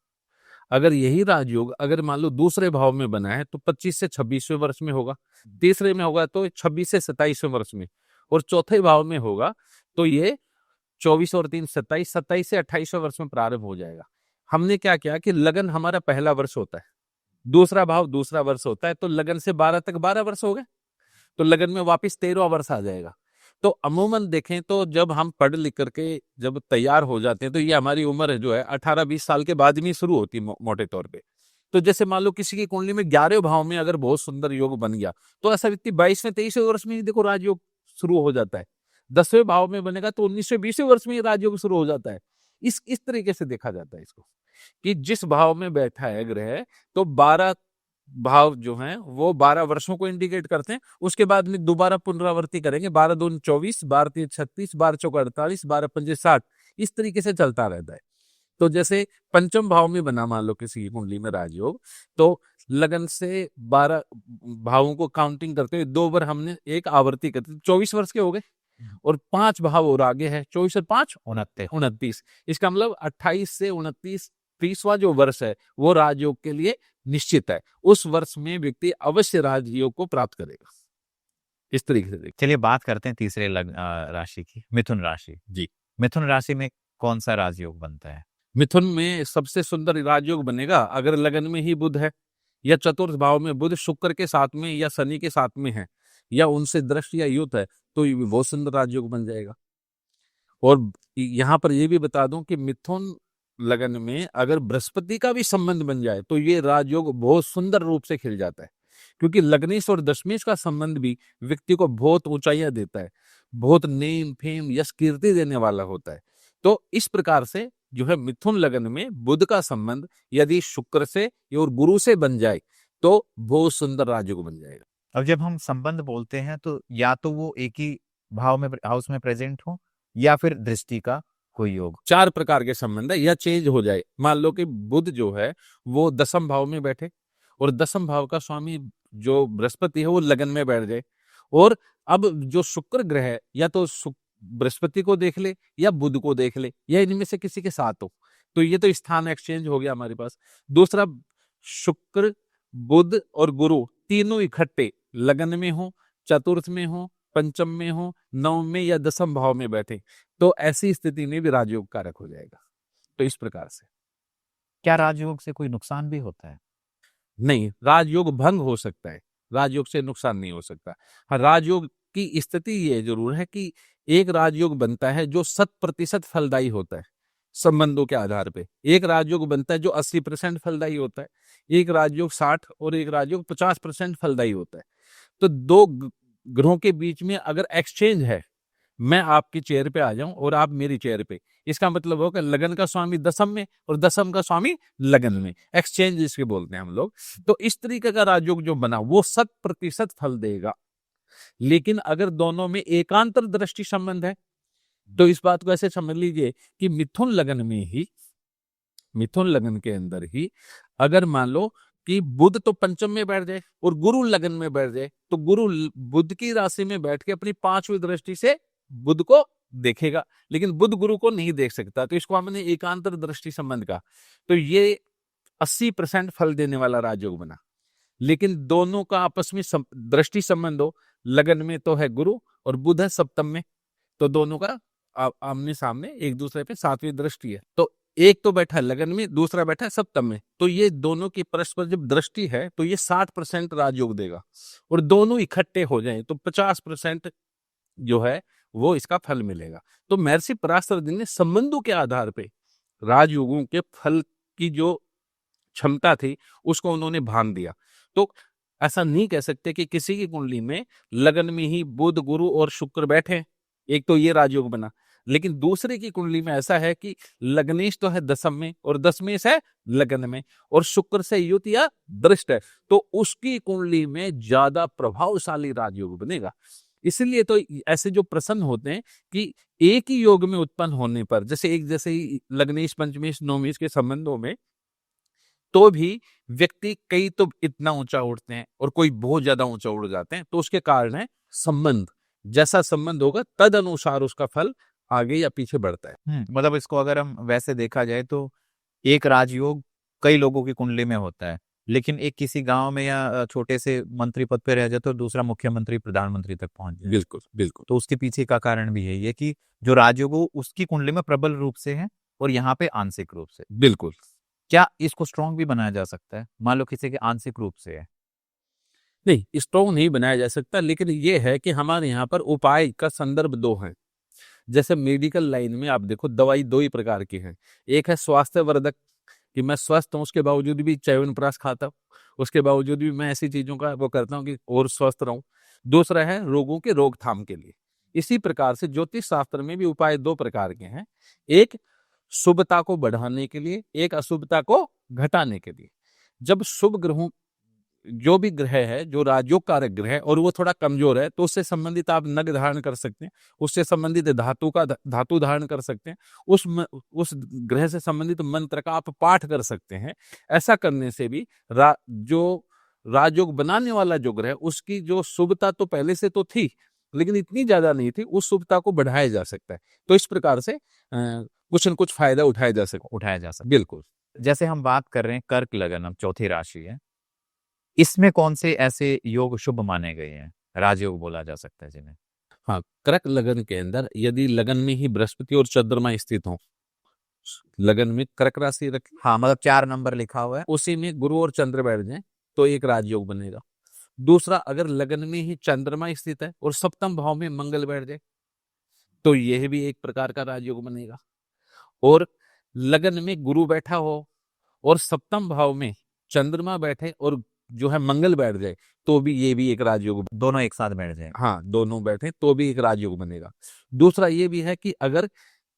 अगर यही राजयोग अगर मान लो दूसरे भाव में बना है तो 25 से 26वें वर्ष में होगा, तीसरे में होगा तो 26 से 27वें वर्ष में, और चौथे भाव में होगा तो ये 24 और 3 27, 27 से 28वें वर्ष में प्रारंभ हो जाएगा। हमने क्या किया कि लगन हमारा पहला वर्ष होता है, दूसरा भाव दूसरा वर्ष होता है, तो लगन से 12 तक 12 वर्ष हो गए, तो लगन में वापस 13वां वर्ष आ जाएगा। तो अमूमन देखें तो जब हम पढ़ लिख करके जब तैयार हो जाते हैं तो ये हमारी उम्र जो है 18-20 साल के बाद में शुरू होती है मोटे तौर पे। तो जैसे मान लो किसी की कुंडली में 11वें भाव में अगर बहुत सुंदर योग बन गया तो ऐसा व्यक्ति 22वें 23वें वर्ष में ही देखो राजयोग शुरू हो जाता है। 10वें भाव में बनेगा तो 19वें 20वें वर्ष में ही राजयोग शुरू हो जाता है। इस तरीके से देखा जाता है इसको, कि जिस भाव में बैठा है ग्रह, तो 12 भाव जो हैं वो 12 वर्षों को इंडिकेट करते हैं। उसके बाद में दोबारा पुनरावृत्ति करेंगे, 12 दूनी 24, 12 तीन 36, 12 चौका 48, 12 पंजे 60, इस तरीके से चलता रहता है। तो जैसे पंचम भाव में बना मान लो किसी की कुंडली में राजयोग, तो लगन से 12 भावों को काउंटिंग करते हुए 2 बार हमने एक आवर्ती करते, 24 वर्ष के हो गए, और 5 भाव और आगे है, 24 और 5 29। इसका मतलब 28 से 29 30वां जो वर्ष है वो राजयोग के लिए निश्चित है। उस वर्ष में व्यक्ति अवश्य राजयोग को प्राप्त करेगा। इस तरीके से देखिए। चलिए बात करते हैं तीसरे राशि की, मिथुन राशि। जी, मिथुन राशि में कौन सा राजयोग बनता है? मिथुन में सबसे सुंदर राजयोग बनेगा अगर लगन में ही बुध है, या चतुर्थ भाव में बुध शुक्र के साथ में या शनि के साथ में है, या उनसे दृष्टि या युत है, तो ये भी बहुत सुंदर राजयोग बन जाएगा। और यहाँ पर ये भी बता दूं कि मिथुन लगन में अगर बृहस्पति का भी संबंध बन जाए तो ये राजयोग बहुत सुंदर रूप से खिल जाता है, क्योंकि लग्नेश और दशमेश का संबंध भी व्यक्ति को बहुत ऊंचाइयां देता है, बहुत नेम फेम यश कीर्ति देने वाला होता है। तो इस प्रकार से जो है मिथुन लगन में बुध का संबंध यदि शुक्र से और गुरु से बन जाए तो बहुत सुंदर राजयोग बन जाएगा। अब जब हम संबंध बोलते हैं तो या तो वो एक ही भाव में हाउस में प्रेजेंट हो, या फिर दृष्टि का कोई योग। 4 प्रकार के संबंध है, या चेंज हो जाए। मान लो कि बुध जो है वो 10म भाव में बैठे और 10म भाव का स्वामी जो बृहस्पति है वो लगन में बैठ जाए, और अब जो शुक्र ग्रह है या तो बृहस्पति को देख ले या बुध को देख ले, या इनमें से किसी के साथ हो, तो ये तो स्थान एक्सचेंज हो गया हमारे पास। दूसरा, शुक्र बुध और गुरु तीनों इकट्ठे लगन में हो, चतुर्थ में हो, पंचम में हो, नवम में या 10म भाव में बैठे, तो ऐसी स्थिति में भी राजयोग कारक हो जाएगा। तो इस प्रकार से। क्या राजयोग से कोई नुकसान भी होता है? नहीं, राजयोग भंग हो सकता है, राजयोग से नुकसान नहीं हो सकता। हाँ, राजयोग की स्थिति ये जरूर है कि एक राजयोग बनता है जो 100% फलदायी होता है संबंधों के आधार पे। एक राजयोग बनता है जो 80% फलदायी होता है, एक राजयोग 60 और एक राजयोग 50% फलदायी होता है। तो 2 ग्रहों के बीच में अगर एक्सचेंज है, मैं आपकी चेयर पे आ जाऊं और आप मेरी चेयर पे, इसका मतलब होगा लगन का स्वामी 10म में और 10म का स्वामी लगन में, एक्सचेंज जिसके बोलते हैं हम लोग। तो इस तरीके का राजयोग जो बना वो 100% फल देगा। लेकिन अगर दोनों में एकांतर दृष्टि संबंध है, तो इस बात को ऐसे समझ लीजिए कि मिथुन लगन में ही, मिथुन लगन के अंदर ही अगर मान लो कि बुध तो पंचम में बैठ जाए और गुरु लगन में बैठ जाए, तो गुरु बुध की राशि में बैठ के अपनी 5वीं दृष्टि से बुध को देखेगा, लेकिन बुध गुरु को नहीं देख सकता। तो इसको हमने एकांतर दृष्टि संबंध का, तो ये 80% फल देने वाला राजयोग बना। लेकिन दोनों का आपस में दृष्टि संबंध हो, लगन में तो है गुरु और बुध है सप्तम में, तो दोनों का आमने सामने एक दूसरे पे 7वीं दृष्टि है। तो एक तो बैठा है लगन में, दूसरा बैठा है सप्तम में, तो ये दोनों की परस्पर जब दृष्टि है तो ये 60% राजयोग देगा, और दोनों इकट्ठे हो जाएं तो 50% जो है वो इसका फल मिलेगा। तो महर्षि पराशर जी ने संबंधों के आधार पे राजयोगों के फल की जो क्षमता थी उसको उन्होंने भान दिया। तो ऐसा नहीं कह सकते कि किसी की कुंडली में लगन में ही बुध गुरु और शुक्र बैठे, एक तो ये राजयोग बना, लेकिन दूसरे की कुंडली में ऐसा है कि लग्नेश तो है 10म में और दशमेश है लगन में, और शुक्र से युत या दृष्ट है, तो उसकी कुंडली में ज्यादा प्रभावशाली राजयोग बनेगा। इसलिए तो ऐसे जो प्रश्न होते हैं कि एक ही योग में उत्पन्न होने पर, जैसे ही लग्नेश पंचमेश नवमेश के संबंधों में, तो भी व्यक्ति कई तो इतना ऊंचा उठते हैं और कोई बहुत ज्यादा ऊंचा उड़ जाते हैं, तो उसके कारण है संबंध। जैसा संबंध होगा तद अनुसार उसका फल आगे या पीछे बढ़ता है। मतलब इसको अगर हम वैसे देखा जाए तो एक राजयोग कई लोगों की कुंडली में होता है, लेकिन एक किसी गांव में या छोटे से मंत्री पद पे रह जाए तो दूसरा मुख्यमंत्री प्रधानमंत्री तक पहुंच जाए। बिल्कुल बिल्कुल। तो उसके पीछे का कारण भी यही है कि जो राजयोग उसकी कुंडली में प्रबल रूप से है और यहाँ पे आंशिक रूप से। बिल्कुल। क्या इसको स्ट्रॉन्ग भी बनाया जा सकता है? मान लो किसी के आंशिक रूप से है। नहीं, स्ट्रॉन्ग नहीं बनाया जा सकता, लेकिन ये है कि हमारे यहाँ पर उपाय का संदर्भ 2 है। जैसे मेडिकल लाइन में आप देखो दवाई 2 ही प्रकार की है। एक है स्वास्थ्य वर्धक, कि मैं स्वस्थ हूँ उसके बावजूद भी च्यवनप्राश खाता हूँ, उसके बावजूद भी मैं ऐसी चीजों का वो करता हूँ कि और स्वस्थ रहूं। दूसरा है रोगों के रोकथाम के लिए। इसी प्रकार से ज्योतिष शास्त्र में भी उपाय 2 प्रकार के हैं। एक शुभता को बढ़ाने के लिए, एक अशुभता को घटाने के लिए। जब शुभ ग्रहों, जो भी ग्रह है जो राजयोग कारक ग्रह है और वो थोड़ा कमजोर है, तो उससे संबंधित आप नग धारण कर सकते हैं, उससे संबंधित धातु धारण कर सकते हैं, उस ग्रह से संबंधित मंत्र का आप पाठ कर सकते हैं। ऐसा करने से भी जो राजयोग बनाने वाला जो ग्रह, उसकी जो शुभता तो पहले से तो थी, लेकिन इतनी ज्यादा नहीं थी, उस शुभता को बढ़ाया जा सकता है। तो इस प्रकार से कुछ न कुछ फायदा उठाया जा सकता। बिल्कुल। जैसे हम बात कर रहे हैं कर्क लगन, अब चौथी राशि है, इसमें कौन से ऐसे योग शुभ माने गए हैं, राजयोग बोला जा सकता है जिन्हें? हाँ, कर्क लगन के अंदर यदि लगन में ही बृहस्पति और चंद्रमा स्थित हो, लगन में कर्क राशि रखी, हाँ, मतलब 4 नंबर लिखा हुआ है, उसी में गुरु और चंद्र बैठ जाए तो एक राजयोग बनेगा। दूसरा, अगर लगन में ही चंद्रमा स्थित है और सप्तम भाव में मंगल बैठ जाए तो यह भी एक प्रकार का राजयोग बनेगा। और लगन में गुरु बैठा हो और सप्तम भाव में चंद्रमा बैठे और जो है मंगल बैठ जाए तो भी ये भी एक राजयोग। दोनों एक साथ बैठ जाए। हाँ, दोनों बैठे तो भी एक राजयोग बनेगा। दूसरा ये भी है कि अगर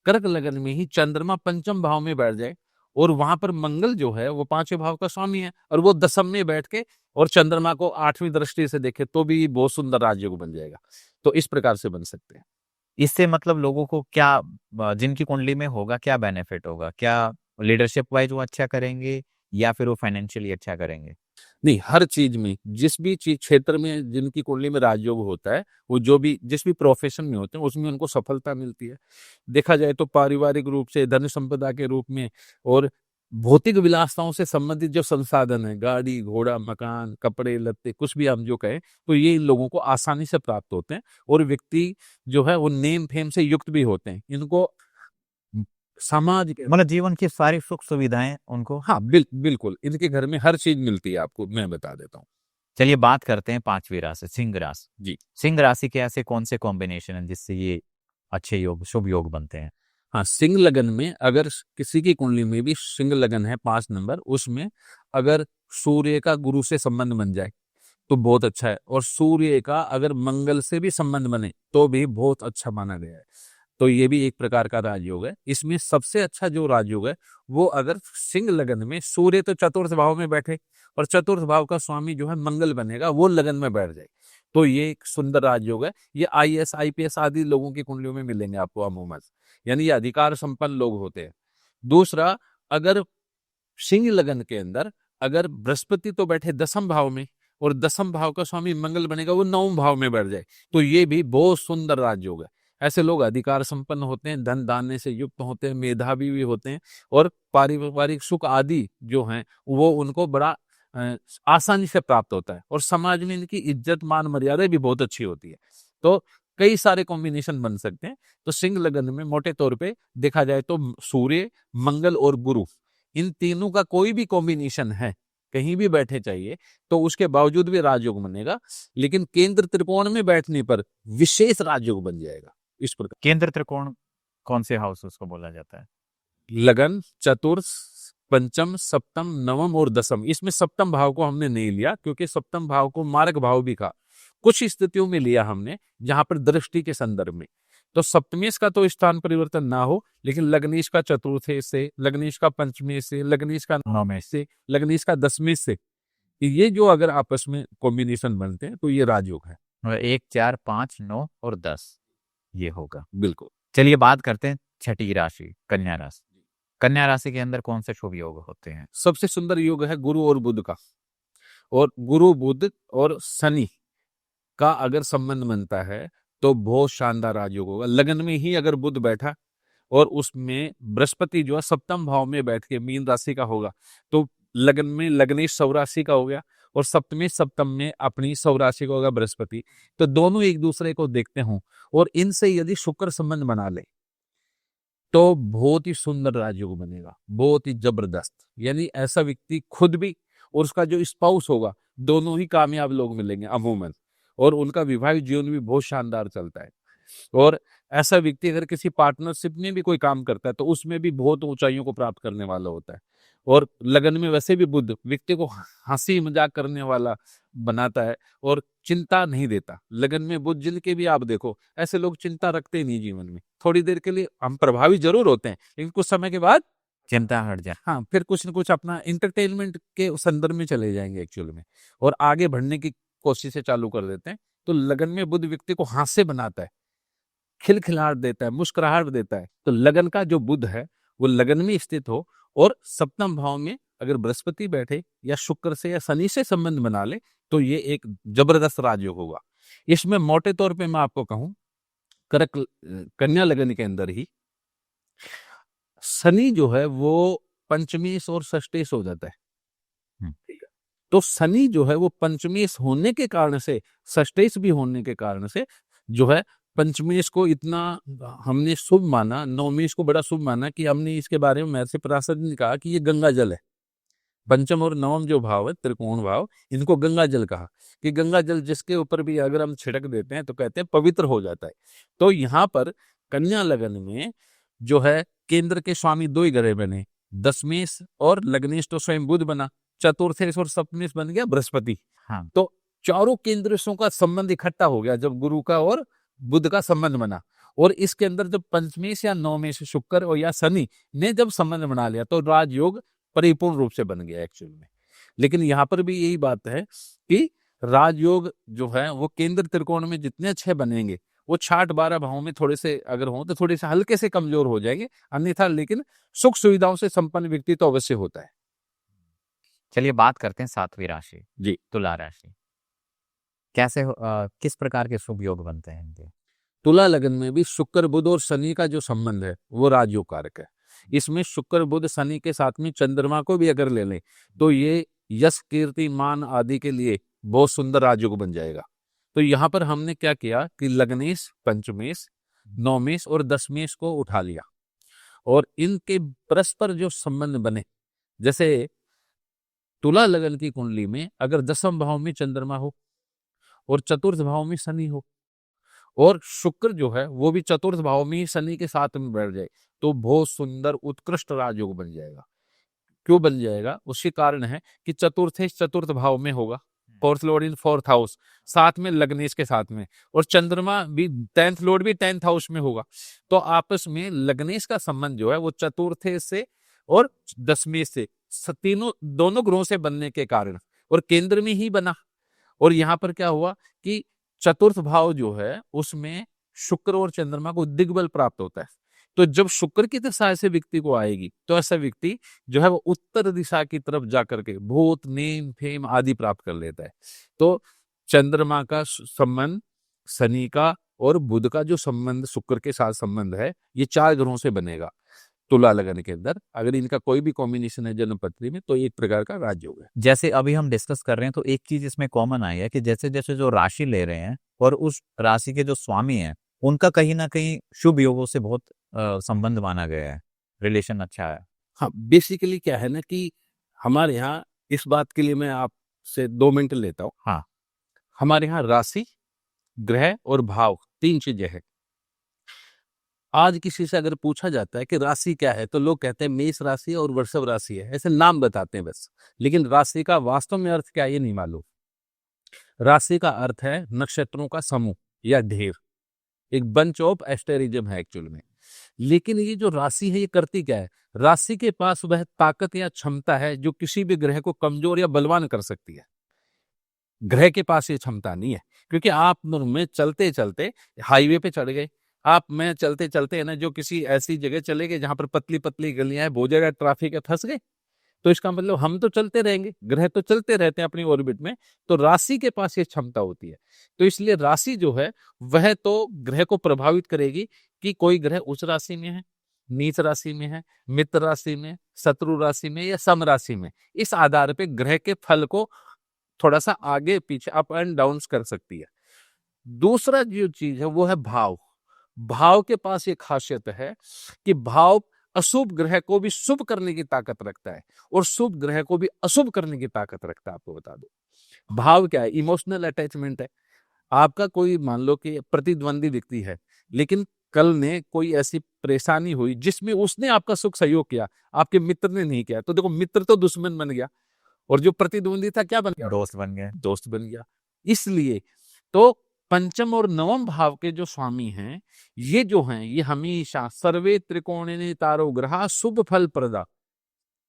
कर्क लगन में ही चंद्रमा पंचम भाव में बैठ जाए और वहां पर मंगल जो है वो पांचवें भाव का स्वामी है और वो दसम में बैठ के और चंद्रमा को आठवीं दृष्टि से देखे तो भी बहुत सुंदर राजयोग बन जाएगा। तो इस प्रकार से बन सकते हैं। इससे मतलब लोगों को क्या, जिनकी कुंडली में होगा, क्या बेनिफिट होगा? क्या लीडरशिप वाइज वो अच्छा करेंगे या फिर वो फाइनेंशियली अच्छा करेंगे? नहीं, हर चीज में, जिस भी चीज क्षेत्र में जिनकी कुंडली में राजयोग होता है, वो जो भी जिस भी प्रोफेशन में होते हैं उसमें उनको सफलता मिलती है। देखा जाए तो पारिवारिक रूप से, धन संपदा के रूप में और भौतिक विलासताओं से संबंधित जो संसाधन है, गाड़ी घोड़ा मकान कपड़े लत्ते कुछ भी हम जो कहें, तो ये इन लोगों को आसानी से प्राप्त होते हैं और व्यक्ति जो है वो नेम फेम से युक्त भी होते हैं। इनको समाज के, मतलब जीवन की सारी सुख सुविधाएं उनको। हाँ बिल्कुल इनके घर में हर चीज मिलती है। आपको मैं बता देता हूँ। चलिए बात करते हैं 5वीं राशि, सिंह राशि। जी सिंह राशि के ऐसे कौन से कॉम्बिनेशन है जिससे ये अच्छे योग, शुभ योग बनते हैं? हाँ, सिंह लगन में अगर किसी की कुंडली में भी सिंह लगन है 5 नंबर, उसमें अगर सूर्य का गुरु से संबंध बन जाए तो बहुत अच्छा है, और सूर्य का अगर मंगल से भी संबंध बने तो भी बहुत अच्छा माना गया है। तो ये भी एक प्रकार का राजयोग है। इसमें सबसे अच्छा जो राजयोग है वो अगर सिंह लगन में सूर्य तो चतुर्थ भाव में बैठे और चतुर्थ भाव का स्वामी जो है मंगल बनेगा, वो लगन में बैठ जाए तो ये एक सुंदर राजयोग है। ये IAS IPS आदि लोगों की कुंडलियों में मिलेंगे आपको अमूमन, यानी ये अधिकार संपन्न लोग होते हैं। दूसरा, अगर सिंह लगन के अंदर अगर बृहस्पति तो बैठे दसम भाव में और दसम भाव का स्वामी मंगल बनेगा, वो नवम भाव में बैठ जाए तो ये भी बहुत सुंदर राजयोग है। ऐसे लोग अधिकार संपन्न होते हैं, धन दाने से युक्त होते हैं, मेधावी भी होते हैं और पारिवारिक सुख आदि जो हैं वो उनको बड़ा आसानी से प्राप्त होता है और समाज में इनकी इज्जत मान मर्यादा भी बहुत अच्छी होती है। तो कई सारे कॉम्बिनेशन बन सकते हैं। तो सिंह लगन में मोटे तौर पे देखा जाए तो सूर्य मंगल और गुरु, इन तीनों का कोई भी कॉम्बिनेशन है कहीं भी बैठे चाहिए तो उसके बावजूद भी राजयोग बनेगा, लेकिन केंद्र त्रिकोण में बैठने पर विशेष राजयोग बन जाएगा। इस प्रकार केंद्र त्रिकोण कौन से हाउस उसको बोला जाता है? लगन, चतुर्थ, पंचम, सप्तम, नवम और दसम। इसमें सप्तम भाव को हमने नहीं लिया क्योंकि सप्तम भाव को मार्ग भाव भी कहा। कुछ स्थितियों में लिया हमने जहां पर दृष्टि के संदर्भ में, तो सप्तमेश का तो स्थान परिवर्तन ना हो, लेकिन लग्नेश का चतुर्थे से, लग्नेश का पंचमे से, लग्नेश का नवमे से, लग्नेश का दसवें से, ये जो अगर आपस में कॉम्बिनेशन बनते हैं तो ये राजयोग है। 1 4 5 9 और 10 ये होगा। बिल्कुल। चलिए बात करते हैं 6ठी राशि, कन्या राशि। कन्या राशि के अंदर कौन से शुभ योग होते हैं? सबसे सुंदर योग है गुरु और बुध का, और गुरु बुध और शनि का अगर संबंध बनता है तो बहुत शानदार राजयोग होगा। लगन में ही अगर बुध बैठा और उसमें बृहस्पति जो है सप्तम भाव में बैठ के मीन राशि का होगा तो लगन में लग्नेश सौराशि का हो गया और सप्तमी सप्तम में अपनी सौराशि का होगा बृहस्पति, तो दोनों एक दूसरे को देखते हों और इनसे यदि शुक्र संबंध बना ले तो बहुत ही सुंदर राजयोग बनेगा, बहुत ही जबरदस्त। यानी ऐसा व्यक्ति खुद भी और उसका जो स्पाउस होगा दोनों ही कामयाब लोग मिलेंगे अमूमन, और उनका वैवाहिक जीवन भी बहुत शानदार चलता है। और ऐसा व्यक्ति अगर किसी पार्टनरशिप में भी कोई काम करता है तो उसमें भी बहुत ऊंचाइयों को प्राप्त करने वाला होता है। और लगन में वैसे भी बुध व्यक्ति को हंसी मजाक करने वाला बनाता है और चिंता नहीं देता। लगन में बुध जिनके भी आप देखो, ऐसे लोग चिंता रखते ही नहीं जीवन में। थोड़ी देर के लिए हम प्रभावी जरूर होते हैं, लेकिन कुछ समय के बाद चिंता हट जाए। हाँ, फिर कुछ न कुछ अपना इंटरटेनमेंट के संदर्भ में चले जाएंगे एक्चुअल में, और आगे बढ़ने की कोशिशें चालू कर देते हैं। तो लगन में बुध व्यक्ति को हास्य बनाता है, खिलखिलाहट देता है, मुस्कुराहट देता है। तो लगन का जो बुध है वो लगन में स्थित हो और सप्तम भाव में अगर बृहस्पति बैठे या शुक्र से या शनि से संबंध बना ले तो ये एक जबरदस्त राजयोग होगा। इसमें मोटे तौर पे मैं आपको कहूं, कर्क कन्या लगन के अंदर ही शनि जो है वो पंचमेश और षष्ठेश हो जाता है। हम्म, तो शनि जो है वो पंचमेश होने के कारण से, षष्ठेश भी होने के कारण से जो है पंचमेश को इतना हमने शुभ माना, नवमेश को बड़ा शुभ माना कि हमने इसके बारे में महर्षि पराशर ने कहा कि ये गंगा जल है। पंचम और नवम जो भाव है, त्रिकोण भाव, इनको गंगा जल कहा कि गंगा जल जिसके ऊपर भी अगर हम छिड़क देते हैं तो कहते हैं पवित्र हो जाता है। तो यहाँ पर कन्या लगन में जो है केंद्र के स्वामी दो ही ग्रह बने, दशमेश और लग्नेश तो स्वयं बुध बना, चतुर्थेश और सप्तमेश बन गया बृहस्पति। हाँ, तो चारों केंद्रों का संबंध इकट्ठा हो गया जब गुरु का और बुध का संबंध बना। और इसके अंदर जब पंचमेश या नवमेश शुक्र और या शनि ने जब संबंध बना लिया तो राजयोग परिपूर्ण रूप से बन गया एक्चुअल में। लेकिन यहाँ पर भी यही बात है कि राजयोग जो है वो केंद्र त्रिकोण में जितने अच्छे बनेंगे वो 6-12 भावों में थोड़े से अगर हो तो थोड़े से हल्के से कमजोर हो जाएंगे, अन्यथा लेकिन सुख सुविधाओं से संपन्न व्यक्ति तो अवश्य होता है। चलिए बात करते हैं 7वीं राशि, जी, तुला राशि। कैसे किस प्रकार के शुभ योग बनते हैं इनके? तुला लगन में भी शुक्र बुध और शनि का जो संबंध है वो राजयोग कारक है। इसमें शुक्र बुध शनि के साथ में चंद्रमा को भी अगर ले लें तो ये यश कीर्ति मान आदि के लिए बहुत सुंदर राजयोग बन जाएगा। तो यहाँ पर हमने क्या किया कि लग्नेश, पंचमेश, नवमेश और दशमेश को उठा लिया और इनके परस्पर जो संबंध बने, जैसे तुला लगन की कुंडली में अगर दसम भाव में चंद्रमा हो और चतुर्थ भाव में शनि हो और शुक्र जो है वो भी चतुर्थ भाव में ही शनि के साथ में बैठ जाए तो बहुत सुंदर उत्कृष्ट राजयोग बन जाएगा। क्यों बन जाएगा? उसके कारण है कि चतुर्थ भाव में होगा, fourth Lord in fourth house, साथ में लग्नेश के साथ में, और चंद्रमा भी 10th लॉर्ड भी 10th हाउस में होगा। तो आपस में लग्नेश का संबंध जो है वो चतुर्थे से और दशमेश से तीनों दोनों ग्रहों से बनने के कारण और केंद्र में ही बना। और यहाँ पर क्या हुआ कि चतुर्थ भाव जो है उसमें शुक्र और चंद्रमा को दिग्बल प्राप्त होता है। तो जब शुक्र की दशा ऐसे व्यक्ति को आएगी तो ऐसा व्यक्ति जो है वो उत्तर दिशा की तरफ जाकर के भूत, नेम, फेम आदि प्राप्त कर लेता है। तो चंद्रमा का संबंध, शनि का और बुध का जो संबंध शुक्र के साथ संबंध है, ये 4 ग्रहों से बनेगा तुला लगन के अंदर। अगर इनका कोई भी कॉम्बिनेशन है जन्म पत्री में तो एक प्रकार का राजयोग है। जैसे अभी हम डिस्कस कर रहे हैं तो एक चीज इसमें कॉमन आई है कि जैसे जैसे जो राशि ले रहे हैं और उस राशि के जो स्वामी हैं उनका कहीं ना कहीं शुभ योगों से बहुत संबंध माना गया है, रिलेशन अच्छा है। हाँ, बेसिकली क्या है ना कि हमारे यहाँ इस बात के लिए मैं आपसे 2 मिनट लेता हूँ। हाँ, हमारे यहाँ राशि, ग्रह और भाव 3 चीजें हैं। आज किसी से अगर पूछा जाता है कि राशि क्या है तो लोग कहते हैं मेष राशि और वृषभ राशि है, ऐसे नाम बताते हैं बस, लेकिन राशि का वास्तव में अर्थ क्या है ये नहीं मालूम। राशि का अर्थ है नक्षत्रों का समूह या ढेर, एक बंच ऑफ एस्टेरिज्म है एक्चुअल में। लेकिन ये जो राशि है ये करती क्या है? राशि के पास वह ताकत या क्षमता है जो किसी भी ग्रह को कमजोर या बलवान कर सकती है। ग्रह के पास ये क्षमता नहीं है, क्योंकि आप में चलते चलते हाईवे पे चढ़ गए, आप में चलते चलते है ना जो किसी ऐसी जगह चले गए जहां पर पतली पतली गलियां हैं, बहुत जगह ट्रैफिक है, फंस गए, तो इसका मतलब हम तो चलते रहेंगे, ग्रह तो चलते रहते हैं अपनी ऑर्बिट में। तो राशि के पास ये क्षमता होती है। तो इसलिए राशि जो है वह तो ग्रह को प्रभावित करेगी कि कोई ग्रह उच्च राशि में है, नीच राशि में है, मित्र राशि में, शत्रु राशि में या सम राशि में। इस आधार पे ग्रह के फल को थोड़ा सा आगे पीछे अप एंड डाउन कर सकती है। दूसरा जो चीज है वो है भाव। भाव के पास ये खासियत है कि भाव अशुभ ग्रह को भी शुभ करने की ताकत रखता है और शुभ ग्रह को भी अशुभ करने की ताकत रखता है। आपको बता दो भाव क्या है, इमोशनल अटैचमेंट है। आपका कोई मान लो कि प्रतिद्वंदी व्यक्ति है लेकिन कल ने कोई ऐसी परेशानी हुई जिसमें उसने आपका सुख सहयोग किया, आपके मित्र ने नहीं किया, तो देखो मित्र तो दुश्मन बन गया और जो प्रतिद्वंदी था क्या बन गया? दोस्त बन गए। दोस्त बन गया। इसलिए तो पंचम और नवम भाव के जो स्वामी हैं, ये जो हैं, ये हमेशा सर्वे त्रिकोणे तारो ग्रहा शुभ फल प्रदा।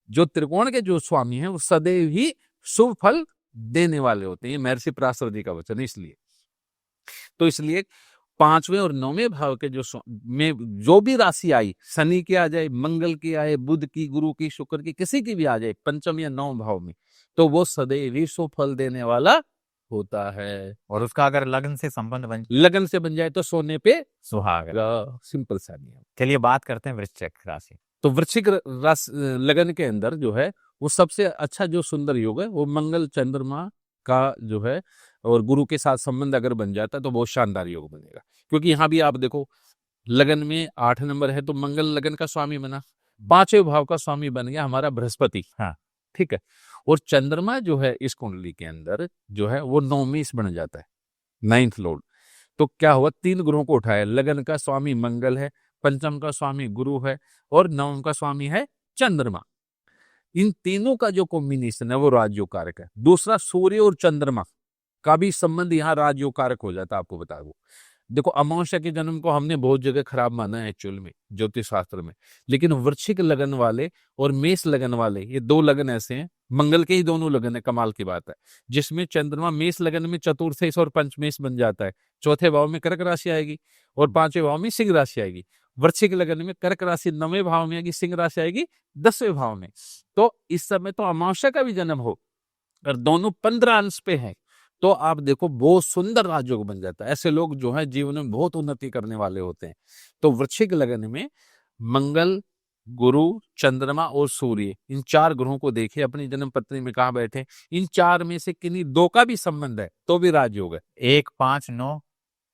जो त्रिकोण के जो स्वामी हैं वो सदैव ही शुभ फल देने वाले होते हैं। ये महर्षि पराशर जी का वचन है। इसलिए पांचवें और नौवें भाव के में जो भी राशि आई, शनि की आ जाए, मंगल की आए, बुध की, गुरु की, शुक्र की, किसी की भी आ जाए पंचम या नौम भाव में, तो वो सदैव ही शुभ फल देने वाला होता है। और उसका अगर लगन से संबंध लगन से बन जाए तो सोने पे सुहागा। सिंपल सा नियम। चलिए बात करते हैं वृश्चिक राशि। तो वृश्चिक लगन के अंदर जो है वो सबसे अच्छा जो सुंदर योग है वो मंगल चंद्रमा का जो है और गुरु के साथ संबंध अगर बन जाता है तो बहुत शानदार योग बनेगा। क्योंकि यहाँ भी आप देखो लगन में 8 नंबर है तो मंगल लगन का स्वामी बना, 5वें भाव का स्वामी बन गया हमारा बृहस्पति। हाँ, ठीक है। और चंद्रमा जो है इस कुंडली के अंदर जो है वो 9वीं बन जाता है, 9th लॉर्ड। तो क्या हुआ, 3 ग्रहों को उठाया। लगन का स्वामी मंगल है, पंचम का स्वामी गुरु है और नवम का स्वामी है चंद्रमा। इन तीनों का जो कॉम्बिनेशन है वो राजयोग कारक है। दूसरा, सूर्य और चंद्रमा का भी संबंध यहाँ राजयोग कारक हो जाता है। आपको बता दूं, देखो अमावस्या के जन्म को हमने बहुत जगह खराब माना है एक्चुअल में ज्योतिष शास्त्र में, लेकिन वृश्चिक लगन वाले और मेष लगन वाले ये 2 लगन ऐसे हैं, मंगल के ही दोनों लगन है, कमाल की बात है, जिसमें चंद्रमा मेष लगन में चतुर्थेश और पंचमेश बन जाता है, 4थे भाव में कर्क राशि आएगी और 5वें भाव में सिंह राशि आएगी। वृश्चिक लगन में कर्क राशि 9वें भाव में आएगी, सिंह राशि आएगी 10वें भाव में। तो इस समय तो अमावस्या का भी जन्म हो और दोनों 15 अंश पे है तो आप देखो बहुत सुंदर राजयोग बन जाता है। ऐसे लोग जो है जीवन में बहुत उन्नति करने वाले होते हैं। तो वृश्चिक लगन में मंगल, गुरु, चंद्रमा और सूर्य, इन 4 ग्रहों को देखिए अपनी जन्म पत्री में कहाँ बैठे। इन 4 में से किन्हीं 2 का भी संबंध है तो भी राजयोग है। 1, 5, 9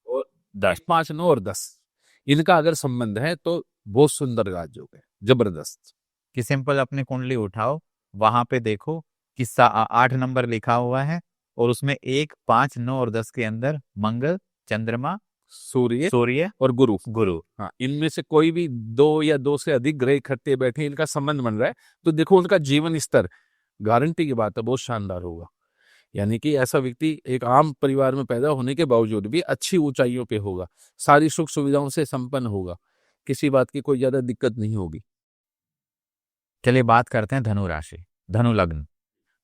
और 10। 5, 9 और 10 इनका अगर संबंध है तो बहुत सुंदर राजयोग है, जबरदस्त। कि सिंपल अपनी कुंडली उठाओ, वहां पे देखो कि 8 नंबर लिखा हुआ है और उसमें 1, 5, 9 और 10 के अंदर मंगल, चंद्रमा, सूर्य और गुरु। हाँ, इनमें से कोई भी 2 या 2 से अधिक ग्रह इकट्ठे बैठे, इनका संबंध बन रहा है तो देखो उनका जीवन स्तर, गारंटी की बात है, बहुत शानदार होगा। यानी कि ऐसा व्यक्ति एक आम परिवार में पैदा होने के बावजूद भी अच्छी ऊंचाइयों पे होगा, सारी सुख सुविधाओं से संपन्न होगा, किसी बात की कोई ज्यादा दिक्कत नहीं होगी। चलिए बात करते हैं धनु राशि, धनु लग्न।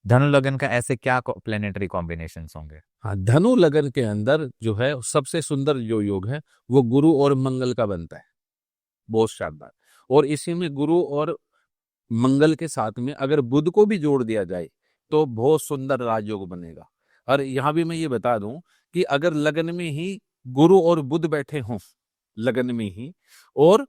धनु लगन का ऐसे क्या प्लेनेटरी कॉम्बिनेशंस होंगे? हाँ, धनु लगन के अंदर जो है सबसे सुंदर जो योग है वो गुरु और मंगल का बनता है, बहुत शानदार। और इसी में गुरु और मंगल के साथ में अगर बुध को भी जोड़ दिया जाए तो बहुत सुंदर राजयोग बनेगा। और यहाँ भी मैं ये बता दूं कि अगर लगन में ही गुरु और बुध बैठे हों, लगन में ही, और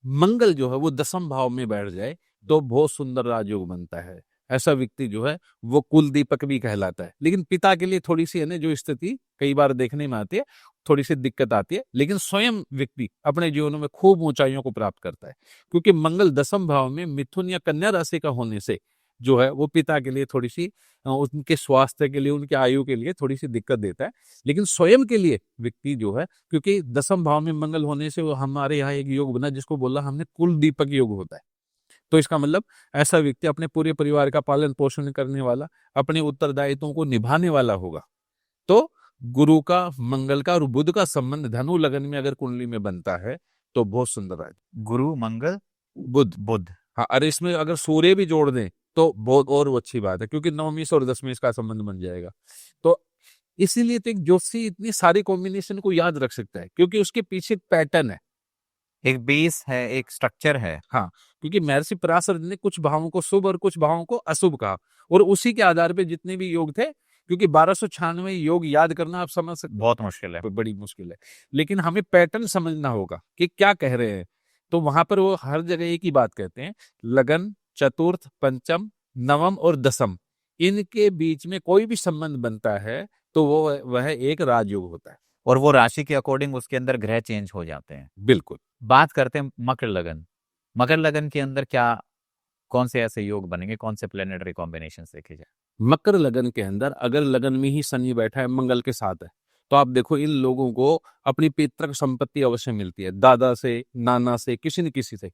मंगल जो है वो 10म भाव में बैठ जाए तो बहुत सुंदर राजयोग बनता है। ऐसा व्यक्ति जो है वो कुल दीपक भी कहलाता है। लेकिन पिता के लिए थोड़ी सी है ना जो स्थिति कई बार देखने में आती है, थोड़ी सी दिक्कत आती है, लेकिन स्वयं व्यक्ति अपने जीवन में खूब ऊंचाइयों को प्राप्त करता है। क्योंकि मंगल 10म भाव में मिथुन या कन्या राशि का होने से जो है वो पिता के लिए थोड़ी सी उनके स्वास्थ्य के लिए, उनके आयु के लिए थोड़ी सी दिक्कत देता है। लेकिन स्वयं के लिए व्यक्ति जो है, क्योंकि 10म भाव में मंगल होने से वो हमारे यहाँ एक योग बना जिसको बोला हमने कुल दीपक योग होता है। तो इसका मतलब ऐसा व्यक्ति अपने पूरे परिवार का पालन पोषण करने वाला, अपने उत्तरदायित्वों को निभाने वाला होगा। तो गुरु का, मंगल का और बुध का संबंध धनु लगन में अगर कुंडली में बनता है तो बहुत सुंदर है। गुरु, मंगल, बुध। हाँ, अरे इसमें अगर सूर्य भी जोड़ दें तो बहुत और अच्छी बात है, क्योंकि 9वीं और 10वीं का संबंध बन जाएगा। तो इसीलिए तो एक ज्योतिषी इतनी सारी कॉम्बिनेशन को याद रख सकता है, क्योंकि उसके पीछे एक पैटर्न है, एक बेस है, एक स्ट्रक्चर है। हाँ, क्योंकि महर्षि पराशर ने कुछ भावों को शुभ और कुछ भावों को अशुभ कहा और उसी के आधार पे जितने भी योग थे, क्योंकि 1296 योग याद करना आप समझ सकते, बहुत मुश्किल है, बड़ी मुश्किल है, लेकिन हमें पैटर्न समझना होगा कि क्या कह रहे हैं। तो वहां पर वो हर जगह एक ही बात कहते हैं, लगन, चतुर्थ, पंचम, नवम और 10म, इनके बीच में कोई भी संबंध बनता है तो वह एक राजयोग होता है। और वो राशि के अकॉर्डिंग उसके अंदर ग्रह चेंज हो जाते हैं। बिल्कुल। बात करते हैं मकर लगन। मकर लगन के अंदर क्या, कौन से ऐसे योग बनेंगे, कौन से प्लेनेटरी कॉम्बिनेशन देखे जाए? मकर लगन के अंदर अगर लगन में ही शनि बैठा है, मंगल के साथ है, तो आप देखो इन लोगों को अपनी पैतृक संपत्ति अवश्य मिलती है, दादा से, नाना से, किसी न किसी से।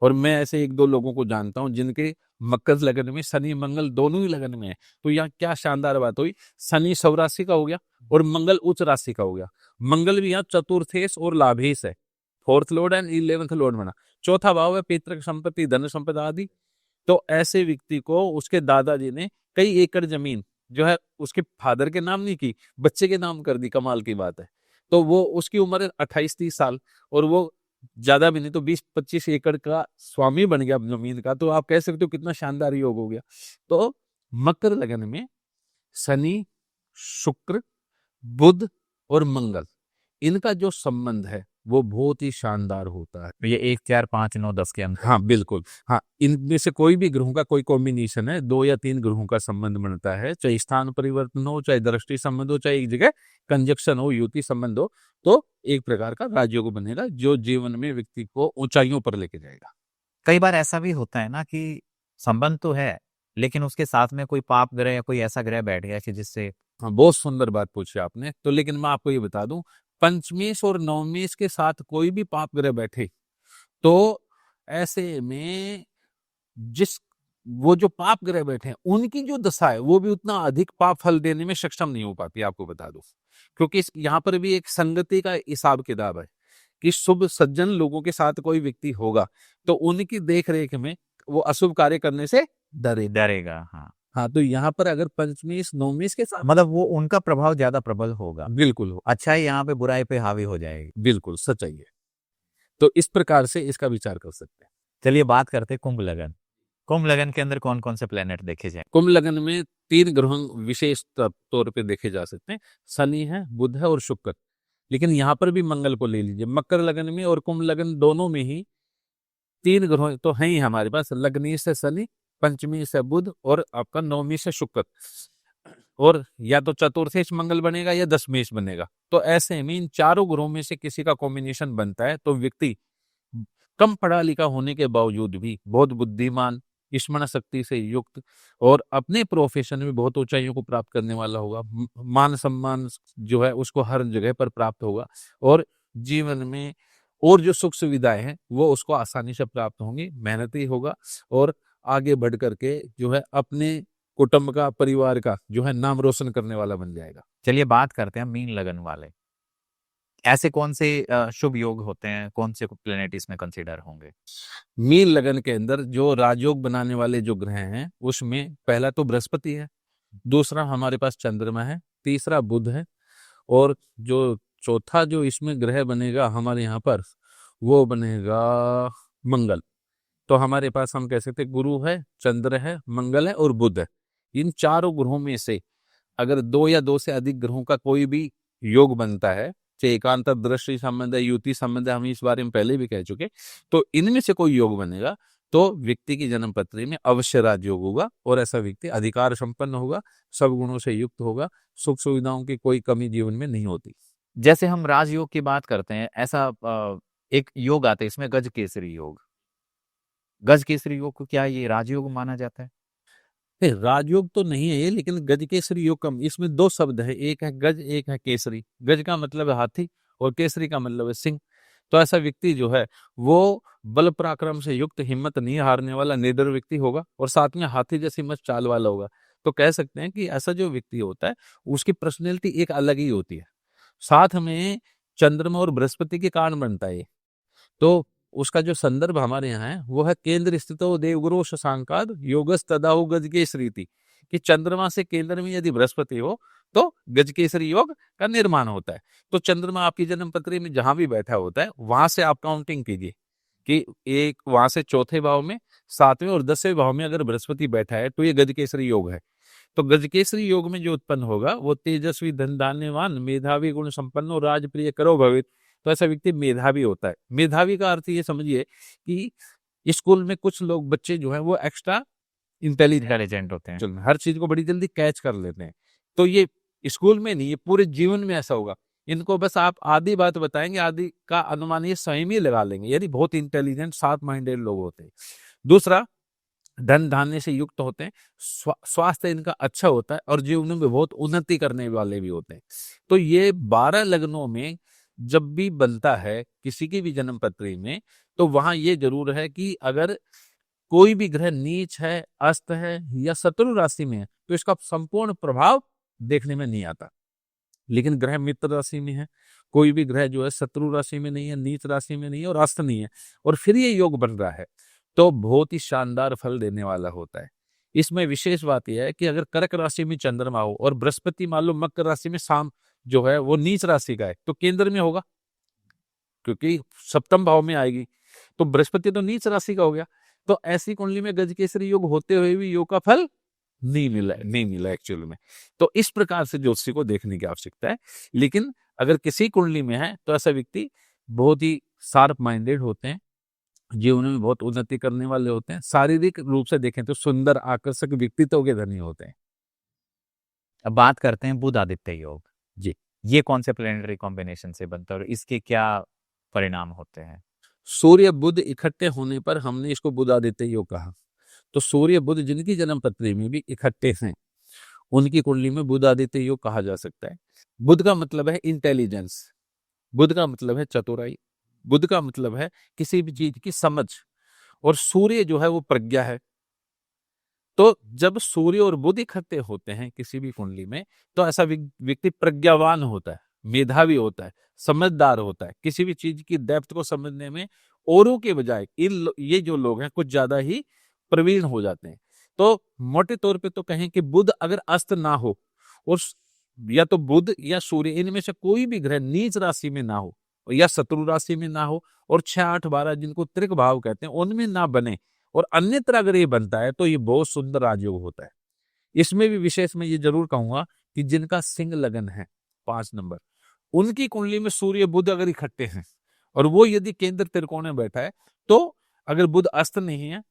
और मैं ऐसे एक दो लोगों को जानता हूं जिनके मकर लगन में शनि मंगल दोनों ही लगन में है। तो यहाँ क्या शानदार बात हुई, शनि सौ राशि का हो गया और मंगल उच्च राशि का हो गया। मंगल भी यहाँ चतुर्थेश और लाभेश है, fourth Lord and 11th Lord बना। चौथा भाव है पैतृक संपत्ति, धन संपदा आदि। तो ऐसे व्यक्ति को उसके दादाजी ने कई एकड़ जमीन जो है उसके फादर के नाम नहीं की, बच्चे के नाम कर दी। कमाल की बात है। तो वो उसकी उम्र है 28-30 साल और वो ज्यादा भी नहीं तो 20-25 एकड़ का स्वामी बन गया जमीन का। तो आप कह सकते हो कितना शानदार योग हो गया। तो मकर लगन में शनि, शुक्र, बुध और मंगल, इनका जो संबंध है वो बहुत ही शानदार होता है। तो ये 1, 4, 5, 9, 10 के अंदर। हाँ बिल्कुल, हाँ इनमें से कोई भी ग्रहों का कोई कॉम्बिनेशन है, 2 या 3 ग्रहों का संबंध बनता है, चाहे स्थान परिवर्तन हो, चाहे दृष्टि संबंध हो, चाहे एक जगह कंजक्शन हो, युति संबंध हो, तो एक प्रकार का राजयोग बनेगा जो जीवन में व्यक्ति को ऊंचाइयों पर लेके जाएगा। कई बार ऐसा भी होता है ना कि संबंध तो है लेकिन उसके साथ में कोई पाप ग्रह या कोई ऐसा ग्रह बैठ गया कि जिससे। हाँ बहुत सुंदर बात पूछी आपने। तो लेकिन मैं आपको ये बता दूं, पंचमेश और नवमेश के साथ कोई भी पाप ग्रह बैठे तो ऐसे में जिस वो जो पाप ग्रह बैठे हैं उनकी जो दशा है वो भी उतना अधिक पाप फल देने में सक्षम नहीं हो पाती, आपको बता दूं। क्योंकि यहाँ पर भी एक संगति का हिसाब किताब है कि शुभ सज्जन लोगों के साथ कोई व्यक्ति होगा तो उनकी देख रेख में वो अशुभ कार्य करने से डरेगा। हाँ, हाँ, तो यहाँ पर अगर पंचमेश नवमेश के साथ मतलब वो उनका प्रभाव ज्यादा प्रबल होगा। बिल्कुल हो, अच्छाई यहाँ पे बुराई पे हावी हो जाएगी। बिल्कुल सच्चाई है। तो इस प्रकार से इसका विचार कर सकते हैं। चलिए बात करते हैं कुंभ लगन। कुंभ लगन के अंदर कौन कौन से प्लेनेट देखे जाए? कुंभ लगन में 3 ग्रह विशेष तौर पे देखे जा सकते हैं, शनि है, बुध है और शुक्र। लेकिन यहाँ पर भी मंगल को ले लीजिए, मकर लगन में और कुंभ लगन दोनों में ही 3 ग्रह तो हैं ही हमारे पास, लग्नी से शनि, पंचमी से बुध और आपका नवमी से शुक्र। और या तो चतुर्थेश मंगल बनेगा या दशमेश बनेगा। तो ऐसे में इन चारों ग्रहों में से किसी का कॉम्बिनेशन बनता है तो व्यक्ति कम पढ़ा लिखा होने के बावजूद भी बहुत बुद्धिमान, स्मरण शक्ति से युक्त और अपने प्रोफेशन में बहुत ऊंचाइयों को प्राप्त करने वाला होगा। मान सम्मान जो है उसको हर जगह पर प्राप्त होगा और जीवन में और जो सुख सुविधाएं हैं वो उसको आसानी से प्राप्त होंगी, मेहनती होगा और आगे बढ़ करके जो है अपने कुटुंब का, परिवार का जो है नाम रोशन करने वाला बन जाएगा। चलिए बात करते हैं मीन लगन वाले। ऐसे कौन से शुभ योग होते हैं, कौन से प्लेनेट इसमें कंसीडर होंगे? मीन लगन के अंदर जो राजयोग बनाने वाले जो ग्रह हैं उसमें पहला तो बृहस्पति है, दूसरा हमारे पास चंद्रमा है, तीसरा बुध है और जो चौथा जो इसमें ग्रह बनेगा हमारे यहाँ पर वो बनेगा मंगल। तो हमारे पास हम कह सकते गुरु है, चंद्र है, मंगल है और बुध है। इन चारों ग्रहों में से अगर 2 या 2 से अधिक ग्रहों का कोई भी योग बनता है, चाहे एकांतर दृष्टि संबंध है, युति संबंध है, हम इस बारे में पहले भी कह चुके, तो इनमें से कोई योग बनेगा तो व्यक्ति की जन्म पत्री में अवश्य राजयोग होगा और ऐसा व्यक्ति अधिकार संपन्न होगा, सब गुणों से युक्त होगा, सुख सुविधाओं की कोई कमी जीवन में नहीं होती। जैसे हम राजयोग की बात करते हैं, ऐसा एक योग आता है इसमें गज केसरी योग। गज केसरी योग को क्या ये राजयोग माना जाता है? राजयोग तो नहीं है ये, लेकिन गज केसरी योग कम। इसमें 2 शब्द है, एक है गज, एक है केसरी। गज का मतलब है हाथी और केसरी का मतलब है सिंह। तो ऐसा व्यक्ति जो है वो बल पराक्रम से युक्त, हिम्मत नहीं हारने वाला, निडर व्यक्ति होगा और साथ में हाथी जैसी मस्त चाल वाला होगा। तो कह सकते हैं कि ऐसा जो व्यक्ति होता है उसकी पर्सनैलिटी एक अलग ही होती है। साथ में चंद्रमा और बृहस्पति के कारण बनता है ये। तो उसका जो संदर्भ हमारे यहाँ है वो है केंद्र स्थितो देवगुरु शशांकाद योगस तदाहु गज केसरीति, कि चंद्रमा से केंद्र में यदि बृहस्पति हो तो गज केसरी योग का निर्माण होता है। तो चंद्रमा आपकी जन्म पत्री में जहां भी बैठा होता है वहां से आप काउंटिंग कीजिए कि एक वहां से चौथे भाव में, 7वें और 10वें भाव में अगर बृहस्पति बैठा है तो ये गज केसरी योग है। तो गजकेसरी योग में जो उत्पन्न होगा वो तेजस्वी, धन धान्यवान, मेधावी, गुण संपन्न और राजप्रिय करो भवित। तो ऐसा व्यक्ति मेधावी होता है। मेधावी का अर्थ ये समझिए कि स्कूल में कुछ लोग बच्चे जो है वो एक्स्ट्रा इंटेलिजेंट होते हैं, हर चीज को बड़ी जल्दी कैच कर लेते हैं। तो ये स्कूल में नहीं, ये पूरे जीवन में ऐसा होगा। इनको बस आप आधी बात बताएंगे, आधी का अनुमान ये स्वयं ही लगा लेंगे, यानी बहुत इंटेलिजेंट, शार्प माइंडेड लोग होते हैं। दूसरा, धन धान्य से युक्त होते हैं, स्वास्थ्य इनका अच्छा होता है और जीवन में बहुत उन्नति करने वाले भी होते हैं। तो ये 12 लग्नों में जब भी बनता है किसी की भी जन्म पत्री में, तो वहां ये जरूर है कि अगर कोई भी ग्रह नीच है, अस्त है या शत्रु राशि में है, तो इसका संपूर्ण प्रभाव देखने में नहीं आता। लेकिन ग्रह मित्र राशि में है, कोई भी ग्रह जो है शत्रु राशि में नहीं है, नीच राशि में नहीं है और अस्त नहीं है, और फिर ये योग बन रहा है, तो बहुत ही शानदार फल देने वाला होता है। इसमें विशेष बात यह है कि अगर कर्क राशि में चंद्रमा हो और बृहस्पति मान लो मकर राशि में शाम जो है वो नीच राशि का है, तो केंद्र में होगा, क्योंकि सप्तम भाव में आएगी, तो बृहस्पति तो नीच राशि का हो गया। तो ऐसी कुंडली में गजकेसरी योग होते हुए भी योग का फल नहीं मिला एक्चुअल में। तो इस प्रकार से ज्योतिषी को देखने की आवश्यकता है। लेकिन अगर किसी कुंडली में है तो ऐसा व्यक्ति बहुत ही शार्प माइंडेड होते हैं, जीवन में बहुत उन्नति करने वाले होते हैं, शारीरिक रूप से देखें तो सुंदर आकर्षक व्यक्तित्व के धनी होते हैं। अब बात करते हैं बुध आदित्य योग। जी, ये कौन से प्लेनेटरी कॉम्बिनेशन से बनता है और इसके क्या परिणाम होते हैं? सूर्य बुध इकट्ठे होने पर हमने इसको बुध आदित्य योग कहा। तो सूर्य बुध जिनकी जन्म पत्री में भी इकट्ठे हैं, उनकी कुंडली में बुध आदित्य योग कहा जा सकता है। बुध का मतलब है इंटेलिजेंस, बुध का मतलब है चतुराई, बुध का मतलब है किसी भी चीज की समझ, और सूर्य जो है वो प्रज्ञा है। तो जब सूर्य और बुध इकट्ठे होते हैं किसी भी कुंडली में, तो ऐसा व्यक्ति प्रज्ञावान होता है, मेधावी होता है, समझदार होता है, किसी भी चीज की डेप्थ को समझने में औरों के बजाय ये जो लोग हैं कुछ ज्यादा ही प्रवीण हो जाते हैं। तो मोटे तौर पे तो कहें कि बुध अगर अस्त ना हो, और या तो बुध या सूर्य इनमें से कोई भी ग्रह नीच राशि में ना हो या शत्रु राशि में ना हो, और 6, 8, 12 जिनको त्रिक भाव कहते हैं उनमें ना बने, और अन्यत्र अगर ये बनता है तो ये बहुत सुंदर राजयोग होता है। इसमें भी विशेष मैं ये जरूर कहूंगा कि जिनका सिंह लगन है 5 नंबर, उनकी कुंडली में सूर्य बुध अगर इकट्ठे हैं और वो यदि केंद्र त्रिकोण में बैठा है, तो अगर बुध अस्त नहीं है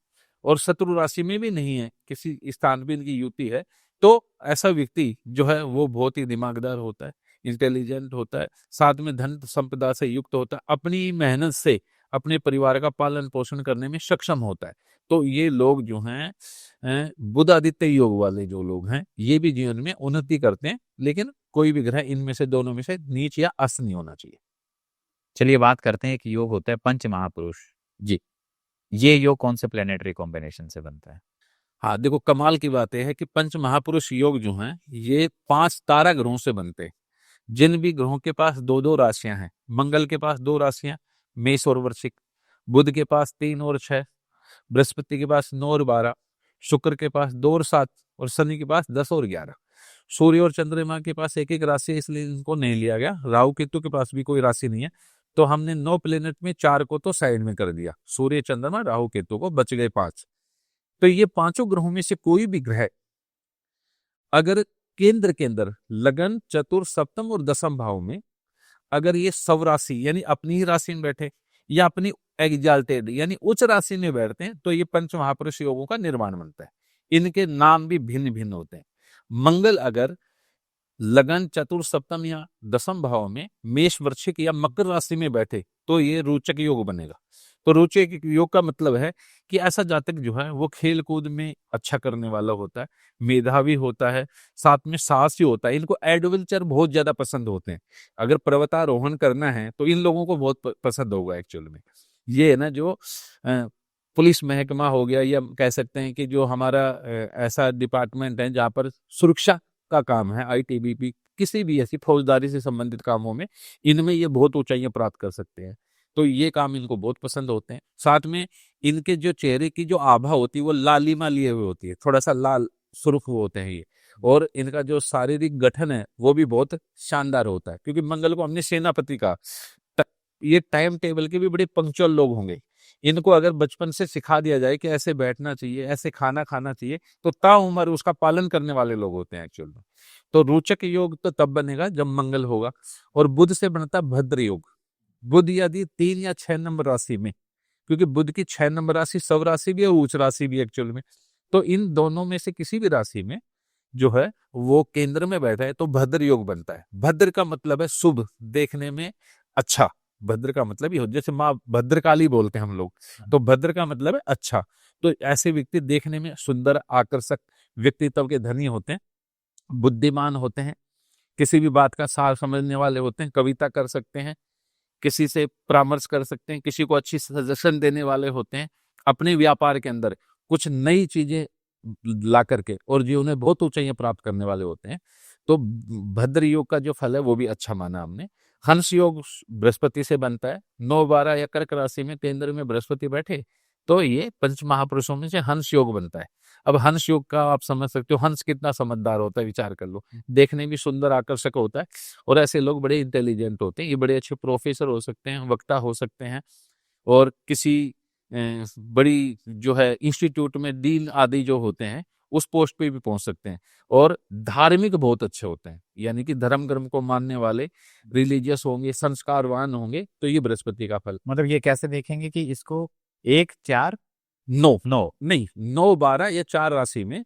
और शत्रु राशि में भी नहीं है, किसी स्थान पे इनकी युति है, तो ऐसा व्यक्ति जो है वो बहुत ही दिमागदार होता है, इंटेलिजेंट होता है, साथ में धन संपदा से युक्त होता है, अपनी मेहनत से अपने परिवार का पालन पोषण करने में सक्षम होता है। तो ये लोग जो हैं बुध आदित्य योग वाले जो लोग हैं, ये भी जीवन में उन्नति करते हैं, लेकिन कोई भी ग्रह इनमें से दोनों में से नीच या अस्त नहीं होना चाहिए। चलिए बात करते हैं, एक योग होता है पंच महापुरुष। जी, ये योग कौन से प्लेनेटरी कॉम्बिनेशन से बनता है? हाँ देखो, कमाल की बात यह है कि पंच महापुरुष योग जो हैं ये 5 तारा ग्रहों से बनते हैं। जिन भी ग्रहों के पास 2-2 राशियां हैं, मंगल के पास 2 राशियां, मेष और वृश्चिक, बुध के पास 3 और 6, बृहस्पति के पास 9 और 12, शुक्र के पास 2 और 7, और शनि के पास 10 और 11। सूर्य और चंद्रमा के पास एक एक राशि है, इसलिए इनको नहीं लिया गया। राहु केतु के पास भी कोई राशि नहीं है, तो हमने 9 प्लेनेट में 4 को तो साइड में कर दिया, सूर्य चंद्रमा राहु केतु को, बच गए 5। तो ये पांचों ग्रहों में से कोई भी ग्रह अगर केंद्र के अंदर लगन, चतुर, सप्तम और दसम भाव में अगर ये सव राशि यानी अपनी ही राशि में बैठे या अपनी एग्जाल्टेड यानी उच्च राशि में बैठते हैं, तो ये पंच महापुरुष योगों का निर्माण बनता है। इनके नाम भी भिन्न भिन्न होते हैं। मंगल अगर लगन, चतुर, सप्तम या दसम भाव में मेष, वृश्चिक या मकर राशि में बैठे, तो ये रोचक योग बनेगा। तो रोचक योग का मतलब है कि ऐसा जातक जो है वो खेल कूद में अच्छा करने वाला होता है, मेधावी होता है, साथ में साहसी होता है। इनको एडवेंचर बहुत ज्यादा पसंद होते हैं। अगर पर्वतारोहण करना है तो इन लोगों को बहुत पसंद होगा एक्चुअल में। ये है ना जो पुलिस महकमा हो गया, या कह सकते हैं कि जो हमारा ऐसा डिपार्टमेंट है जहाँ पर सुरक्षा का काम है, आईटीबीपी, किसी भी ऐसी फौजदारी से संबंधित कामों में इनमें ये बहुत ऊंचाइयां प्राप्त कर सकते हैं। तो ये काम इनको बहुत पसंद होते हैं। साथ में इनके जो चेहरे की जो आभा होती है वो लालिमा लिए हुए होती है, थोड़ा सा लाल सुर्ख वो होते हैं ये, और इनका जो शारीरिक गठन है वो भी बहुत शानदार होता है, क्योंकि मंगल को हमने सेनापति का। ये टाइम टेबल के भी बड़े पंक्चुअल लोग होंगे। इनको अगर बचपन से सिखा दिया जाए कि ऐसे बैठना चाहिए, ऐसे खाना खाना चाहिए, तो ताउम्र उसका पालन करने वाले लोग होते हैं एक्चुअल में। तो रोचक योग तो तब बनेगा जब मंगल होगा। और बुध से बनता भद्र योग। बुध यदि 3 या 6 नंबर राशि में, क्योंकि बुध की 6 नंबर राशि सव राशि भी है, उच्च राशि भी एक्चुअल में, तो इन दोनों में से किसी भी राशि में जो है वो केंद्र में बैठा है तो भद्र योग बनता है। भद्र का मतलब है शुभ, देखने में अच्छा, भद्र का मतलब ये हो, जैसे माँ भद्रकाली बोलते हैं हम लोग, तो भद्र का मतलब है अच्छा। तो ऐसे व्यक्ति देखने में सुंदर आकर्षक व्यक्तित्व के धनी होते हैं, बुद्धिमान होते हैं, किसी भी बात का सार समझने वाले होते हैं, कविता कर सकते हैं, किसी से परामर्श कर सकते हैं, किसी को अच्छी सजेशन देने वाले होते हैं, अपने व्यापार के अंदर कुछ नई चीजें ला करके और जीवन में बहुत ऊंचाइयां प्राप्त करने वाले होते हैं। तो भद्र योग का जो फल है वो भी अच्छा माना हमने। हंस योग बृहस्पति से बनता है, 9 12 या कर्क राशि में केंद्र में बृहस्पति बैठे तो ये पंच महापुरुषों में से हंस योग बनता है। अब हंस योग का आप समझ सकते हो, हंस कितना समझदार होता है, विचार कर लो, देखने भी सुंदर आकर्षक होता है और ऐसे लोग बड़े इंटेलिजेंट होते हैं। ये बड़े अच्छे प्रोफेसर हो सकते हैं, वक्ता हो सकते हैं और किसी बड़ी जो है इंस्टीट्यूट में डीन आदि जो होते हैं उस पोस्ट पे भी पहुंच सकते हैं और धार्मिक बहुत अच्छे होते हैं, यानी कि धर्म कर्म को मानने वाले, रिलीजियस होंगे, संस्कारवान होंगे, तो ये बृहस्पति का फल। मतलब ये कैसे देखेंगे कि इसको 1 4 9 9 नहीं, 9 12 या 4 राशि में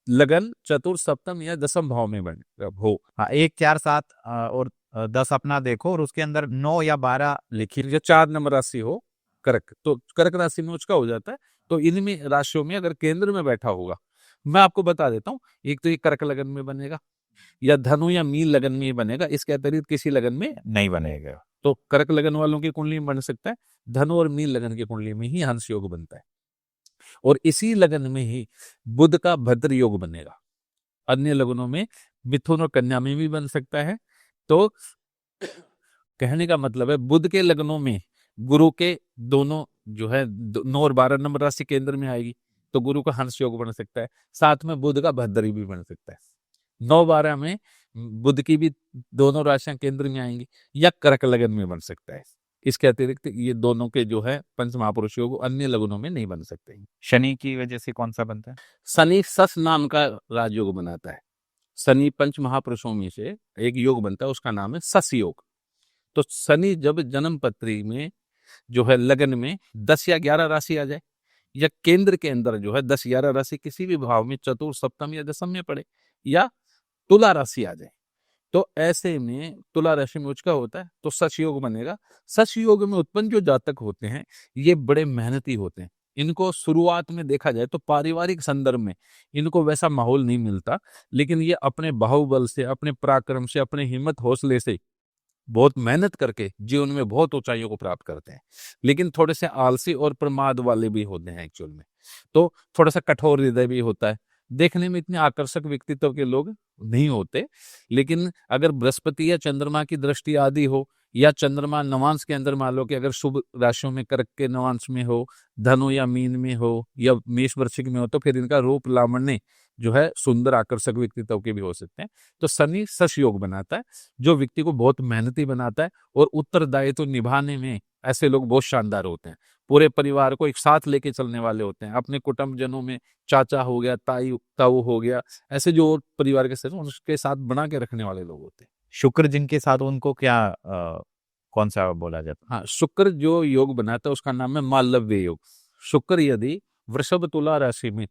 लगन चतुर्थ सप्तम या दसम भाव में बने हो। हाँ 1 4 7 और 10 अपना देखो और उसके अंदर 9 या 12 लिखी। या 4 नंबर राशि हो कर्क, तो कर्क राशि में उसका हो जाता है। तो इनमें राशियों में अगर केंद्र में बैठा होगा, मैं आपको बता देता हूँ, एक तो ये कर्क लगन में बनेगा या धनु या मीन लगन में ही बनेगा, इसके अतिरिक्त किसी लगन में नहीं बनेगा। तो कर्क लगन वालों की कुंडली में बन सकता है, धनु और मीन लगन की कुंडली में ही हंस योग बनता है और इसी लगन में ही बुध का भद्र योग बनेगा। अन्य लगनों में मिथुन और कन्या में भी बन सकता है। तो कहने का मतलब है बुध के लगनों में गुरु के दोनों जो है 9 और 12 नंबर राशि केंद्र में आएगी तो गुरु का हंस योग बन सकता है, साथ में बुध का भद्री भी बन सकता है। 9 12 में बुध की भी दोनों राशियां केंद्र में आएंगी या कर्क लगन में बन सकता है। इसके अतिरिक्त ये दोनों के जो है पंच महापुरुष योग अन्य लगनों में नहीं बन सकते। शनि की वजह से कौन सा बनता है? शनि सस नाम का राजयोग बनाता है। शनि पंच महापुरुषों में से एक योग बनता है, उसका नाम है सस योग। तो शनि जब जन्म पत्री में जो है लगन में 10 या 11 राशि आ जाए या केंद्र के अंदर जो है 10 11 राशि किसी भी भाव में चतुर्थ सप्तम या दशम में पड़े या तुला राशि आ जाए, तो ऐसे में तुला राशि में उचका होता है तो सच योग बनेगा। सच योग में उत्पन्न जो जातक होते हैं ये बड़े मेहनती होते हैं। इनको शुरुआत में देखा जाए तो पारिवारिक संदर्भ में इनको वैसा माहौल नहीं मिलता, लेकिन ये अपने बाहुबल से, अपने पराक्रम से, अपने हिम्मत हौसले से बहुत मेहनत करके जीवन में बहुत ऊंचाइयों को प्राप्त करते हैं। लेकिन थोड़े से आलसी और प्रमाद वाले भी होते हैं एक्चुअल में, तो थोड़ा सा कठोर हृदय भी होता है। देखने में इतने आकर्षक व्यक्तित्व के लोग नहीं होते, लेकिन अगर बृहस्पति या चंद्रमा की दृष्टि आदि हो या चंद्रमा नवांश के अंदर मान लो कि अगर शुभ राशियों में कर्क के नवांश में हो, धनु या मीन में हो या मेष वृश्चिक में हो, तो फिर इनका रूप लावण्य जो है सुंदर आकर्षक व्यक्तित्व के भी हो सकते हैं। तो शनि सश योग बनाता है जो व्यक्ति को बहुत मेहनती बनाता है और उत्तरदायित्व निभाने में ऐसे लोग बहुत शानदार होते हैं। पूरे परिवार को एक साथ लेके चलने वाले होते हैं। अपने कुटुंबजनों में चाचा हो गया, ताऊ हो गया, ऐसे जो परिवार के सदस्य उनके साथ बना के रखने वाले लोग होते हैं। शुक्र जिनके साथ उनको क्या कौन सा बोला जाता है? हाँ, शुक्र जो योग बनाता है उसका नाम है मालव्य योग। शुक्र यदि वृषभ तुला राशि में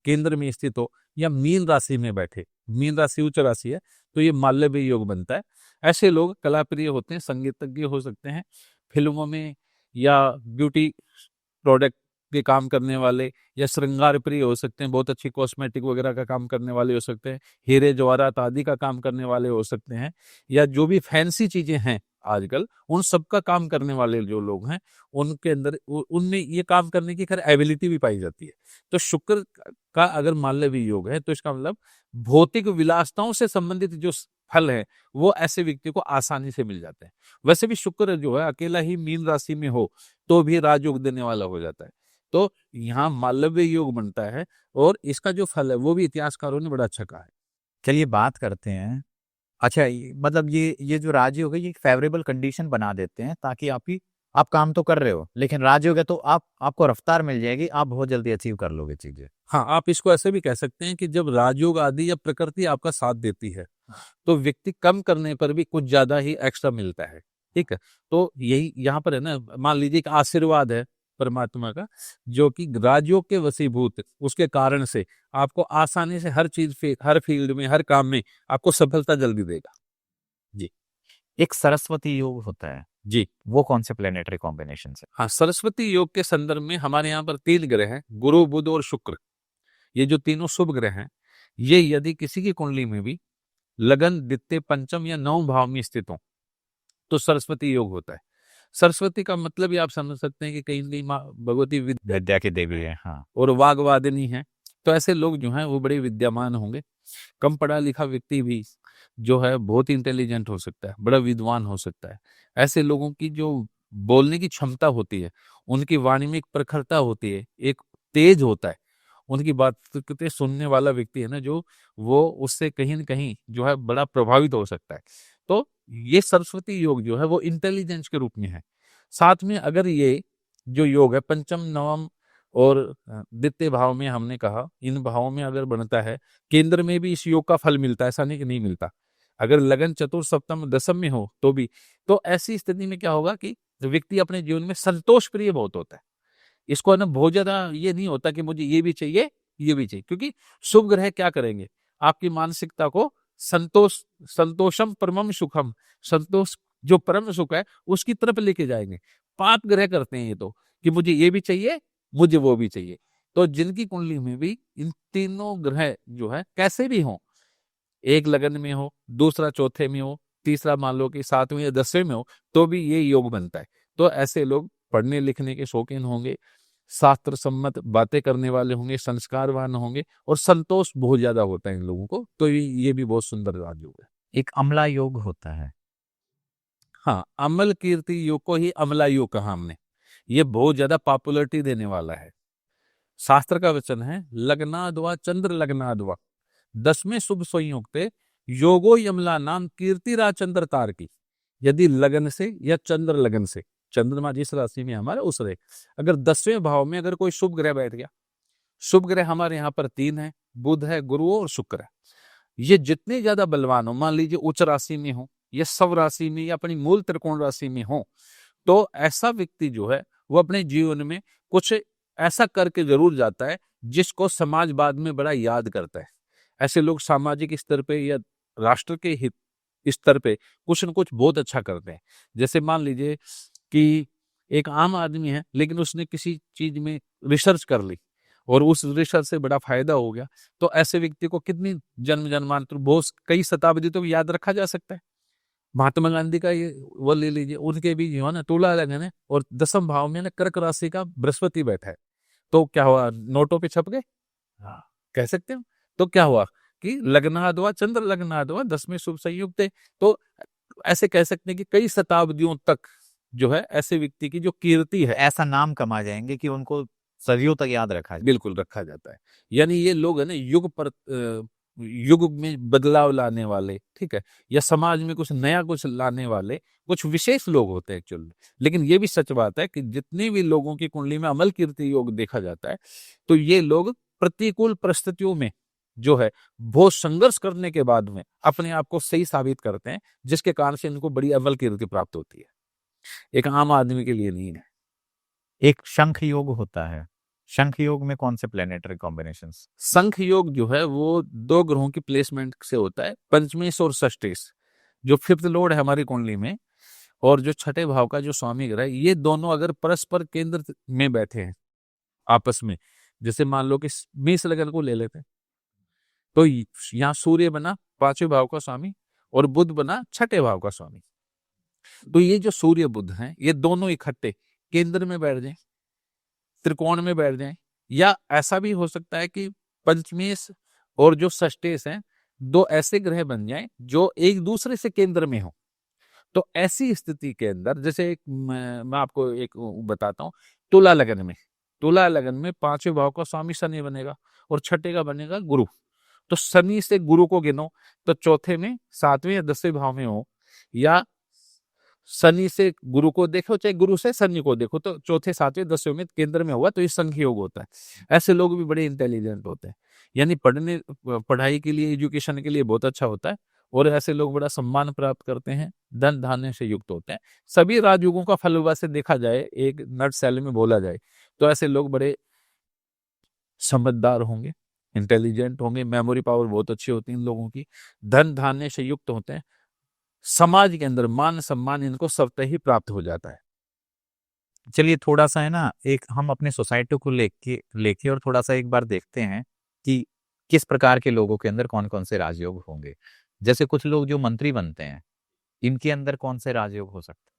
केंद्र में स्थित हो या मीन राशि में बैठे, मीन राशि उच्च राशि है, तो ये मालव्य योग बनता है। ऐसे लोग कलाप्रिय होते हैं, संगीतज्ञ हो सकते हैं, फिल्मों में या ब्यूटी प्रोडक्ट के काम करने वाले या श्रृंगार प्रिय हो सकते हैं, बहुत अच्छी कॉस्मेटिक वगैरह का काम करने वाले हो सकते हैं, हीरे जवाहरात आदि का काम करने वाले हो सकते हैं, या जो भी फैंसी चीजें हैं आजकल उन सब का काम करने वाले जो लोग हैं उनके अंदर उनमें ये काम करने की खैर एबिलिटी भी पाई जाती है। तो शुक्र का अगर मालव्य योग है तो इसका मतलब भौतिक विलासताओं से संबंधित जो फल है वो ऐसे व्यक्ति को आसानी से मिल जाते हैं। वैसे भी शुक्र जो है अकेला ही मीन राशि में हो तो भी राजयोग देने वाला हो जाता है। तो यहाँ मालव्य योग बनता है और इसका जो फल है वो भी इतिहासकारों ने बड़ा अच्छा कहा है। चलिए बात करते हैं। अच्छा मतलब ये जो राजयोग है ये फेवरेबल कंडीशन बना देते हैं ताकि आप काम तो कर रहे हो लेकिन राजयोग है तो आपको रफ्तार मिल जाएगी, आप बहुत जल्दी अचीव कर लोगे चीजें। हाँ, आप इसको ऐसे भी कह सकते हैं कि जब राजयोग आदि या प्रकृति आपका साथ देती है तो व्यक्ति कम करने पर भी कुछ ज्यादा ही एक्स्ट्रा मिलता है। ठीक है, तो यही यहाँ पर है ना, मान लीजिए कि आशीर्वाद है परमात्मा का जो कि राजयोग के वशीभूत उसके कारण से आपको आसानी से हर चीज हर फील्ड में हर काम में आपको सफलता जल्दी देगा। जी। एक सरस्वती योग होता है जी वो कौन से प्लेनेटरी कॉम्बिनेशन है? हाँ, सरस्वती योग के संदर्भ में हमारे यहाँ पर 3 ग्रह हैं, गुरु, बुध और शुक्र। ये जो तीनों शुभ ग्रह हैं, ये यदि किसी की कुंडली में भी लगन, द्वितीय, पंचम या नवम भाव में स्थित हो, तो सरस्वती योग होता है। सरस्वती का मतलब ही आप समझ सकते हैं कि कहीं न कहीं माँ भगवती विद्या की देवी है, हाँ। और वाग्वादिनी है। तो ऐसे लोग जो हैं वो बड़े विद्यामान होंगे। कम पढ़ा लिखा व्यक्ति भी जो है बहुत इंटेलिजेंट हो सकता है, बड़ा विद्वान हो सकता है। ऐसे लोगों की जो बोलने की क्षमता होती है, उनकी वाणी में एक प्रखरता होती है, एक तेज होता है। उनकी बातें सुनने वाला व्यक्ति है ना जो, वो उससे कहीं न कहीं जो है बड़ा प्रभावित हो सकता है। तो ये सरस्वती योग जो है वो इंटेलिजेंस के रूप में है। साथ में अगर ये जो योग है पंचम, नवम और द्वितीय भाव में हमने कहा, इन भावों में अगर बनता है, केंद्र में भी इस योग का फल मिलता है, ऐसा नहीं कि नहीं मिलता। अगर लगन चतुर्थ, सप्तम, दशम में हो तो भी, तो ऐसी स्थिति में क्या होगा कि व्यक्ति अपने जीवन में संतोष प्रिय बहुत होता है। इसको है ना बहुत ज्यादा ये नहीं होता कि मुझे ये भी चाहिए, ये भी चाहिए, क्योंकि शुभ ग्रह क्या करेंगे, आपकी मानसिकता को संतोष, संतोषम परमम सुखम, संतोष जो परम सुख है उसकी तरफ लेके जाएंगे। पाप ग्रह करते हैं ये तो, कि मुझे ये भी चाहिए, मुझे वो भी चाहिए। तो जिनकी कुंडली में भी इन तीनों ग्रह जो है कैसे भी हो, एक लगन में हो, दूसरा चौथे में हो, तीसरा मान लो कि सातवें या 10वें में हो, तो भी ये योग बनता है। तो ऐसे लोग पढ़ने लिखने के शौकीन होंगे, शास्त्र सम्मत बातें करने वाले होंगे, संस्कारवान होंगे और संतोष बहुत ज्यादा होता है इन लोगों को। तो ये भी बहुत सुंदर राजयोग है। एक अम्ला योग होता है। हाँ, अमल कीर्ति योग को ही अमला योग कहा हमने। ये बहुत ज्यादा पॉपुलरिटी देने वाला है। शास्त्र का वचन है, लग्नाद्वा चंद्र लग्नाद्वा 10वें शुभ संयुक्ते योगो यमला नाम कीर्तिरा चंद्र तार की। यदि लगन से या चंद्र लगन से, चंद्रमा जिस राशि में हमारे उस रहे, अगर 10वें भाव में अगर कोई शुभ ग्रह बैठ गया, शुभ ग्रह हमारे यहाँ पर 3 है, बुध है, गुरु और शुक्र है। ये जितने ज्यादा बलवान हो, मान लीजिए उच्च राशि में हो या सब राशि में या अपनी मूल त्रिकोण राशि में हो, तो ऐसा व्यक्ति जो है वो अपने जीवन में कुछ ऐसा करके जरूर जाता है जिसको समाज बाद में बड़ा याद करता है। ऐसे लोग सामाजिक स्तर पे या राष्ट्र के हित स्तर पे कुछ न कुछ बहुत अच्छा करते हैं। जैसे मान लीजिए कि एक आम आदमी है लेकिन उसने किसी चीज में रिसर्च कर ली और उस रिसर्च से बड़ा फायदा हो गया, तो ऐसे व्यक्ति को कितनी जन्म जन्मांतर बहुत कई शताब्दी तो याद रखा जा सकता है। महात्मा गांधी का ये वो ले लीजिए, उनके भी जो है ना तुला लगन है और 10वें भाव में ना कर्क राशि का बृहस्पति बैठा है। तो क्या हुआ, नोटों पे छप गए, हाँ, कह सकते हो। तो क्या हुआ कि लग्नाद्वा चंद्र लग्नाद्वा 10वें शुभ संयुक्त है। तो ऐसे कह सकते हैं कि कई शताब्दियों तक जो है ऐसे व्यक्ति की जो कीर्ति है, ऐसा नाम कमा जाएंगे कि उनको सदियों तक याद रखा जाए। बिल्कुल रखा जाता है। यानी ये लोग है ना युग पर युग में बदलाव लाने वाले, ठीक है, या समाज में कुछ नया कुछ लाने वाले कुछ विशेष लोग होते हैं एक्चुअली। लेकिन ये भी सच बात है कि जितने भी लोगों की कुंडली में अमल कीर्ति योग देखा जाता है, तो ये लोग प्रतिकूल परिस्थितियों में जो है बहुत संघर्ष करने के बाद में अपने आप को सही साबित करते हैं, जिसके कारण से इनको बड़ी अमल कीर्ति प्राप्त होती है। एक आम आदमी के लिए नहीं है। एक शंख योग होता है। शंख योग में कौन से प्लेनेटरी कॉम्बिनेशंस? संख योग जो है वो 2 ग्रहों की प्लेसमेंट से होता है, पंचमेश और षष्ठेश। जो 5th लॉर्ड है हमारी कुंडली में और जो 6ठे भाव का जो स्वामी ग्रह है, ये दोनों अगर परस्पर केंद्र में बैठे हैं आपस में, जैसे मान लो कि मेष लगन को ले लेते हैं, तो यहाँ सूर्य बना 5वें भाव का स्वामी और बुध बना 6ठे भाव का स्वामी। तो ये जो सूर्य बुध हैं, ये दोनों इकट्ठे केंद्र में बैठ जाएं, त्रिकोण में बैठ जाएं, या ऐसा भी हो सकता है कि पंचमेश और जो षष्ठेश हैं, 2 ऐसे ग्रह बन जाएं जो एक दूसरे से केंद्र में हो। तो ऐसी स्थिति के अंदर जैसे मैं आपको एक बताता हूँ, तुला लगन में, तुला लगन में 5वें भाव का स्वामी शनि बनेगा और 6ठे का बनेगा गुरु। तो शनि से गुरु को गिनो तो चौथे में, 7वें या 10वें भाव में हो, या शनि से गुरु को देखो चाहे गुरु से शनि को देखो, तो चौथे 7वें 10वें में केंद्र में हुआ तो ये संख योग होता है। ऐसे लोग भी बड़े इंटेलिजेंट होते हैं, यानी पढ़ाई के लिए, एजुकेशन के लिए बहुत अच्छा होता है और ऐसे लोग बड़ा सम्मान प्राप्त करते हैं, धन धान्य से युक्त होते हैं। सभी राजयुगों का फल वैसे देखा जाए, एक नट सेल में बोला जाए, तो ऐसे लोग बड़े समझदार होंगे, इंटेलिजेंट होंगे, मेमोरी पावर बहुत अच्छी होती है इन लोगों की, धन धान्य से युक्त होते हैं, समाज के अंदर मान सम्मान इनको स्वतः ही प्राप्त हो जाता है। चलिए थोड़ा सा है ना, एक हम अपने सोसाइटी को लेके लेके और थोड़ा सा एक बार देखते हैं कि किस प्रकार के लोगों के अंदर कौन कौन से राजयोग होंगे। जैसे कुछ लोग जो मंत्री बनते हैं, इनके अंदर कौन से राजयोग हो सकते हैं?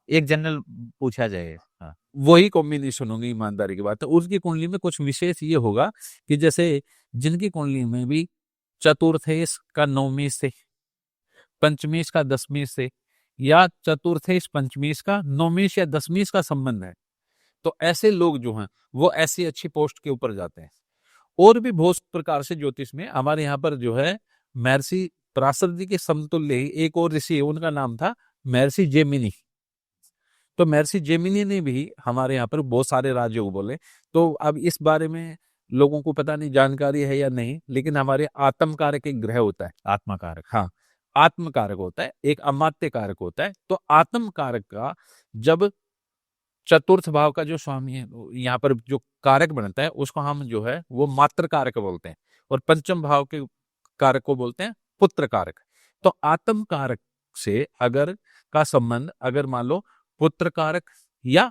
एक जनरल पूछा जाए। हाँ। वही कॉम्बिनेशन होगी, ईमानदारी की बात है। उसकी कुंडली में कुछ विशेष ये होगा कि जैसे जिनकी कुंडली में भी चतुर्थेश का नवमी से, पंचमेश का दसवीं से, या चतुर्थेश पंचमेश का नवमेश या दसवीं का संबंध है, तो ऐसे लोग जो हैं वो ऐसी अच्छी पोस्ट के ऊपर जाते हैं। और भी बहुत प्रकार से ज्योतिष में हमारे यहाँ पर जो है महर्षि पराशर जी के समतुल्य ही एक और ऋषि है, उनका नाम था महर्षि जेमिनी। तो महर्षि जेमिनी ने भी हमारे यहाँ पर बहुत सारे राजयोग बोले। तो अब इस बारे में लोगों को पता नहीं जानकारी है या नहीं, लेकिन हमारे आत्म कारक एक ग्रह होता है। आत्मा कारक। हाँ, आत्म कारक होता है, एक अमात्य कारक होता है। तो आत्म कारक का जब चतुर्थ भाव का जो स्वामी है, यहाँ पर जो कारक बनता है उसको हम जो है वो मात्र कारक बोलते हैं, और पंचम भाव के कारक को बोलते हैं पुत्र कारक। तो आत्म कारक से अगर का संबंध अगर मान लो पुत्र कारक या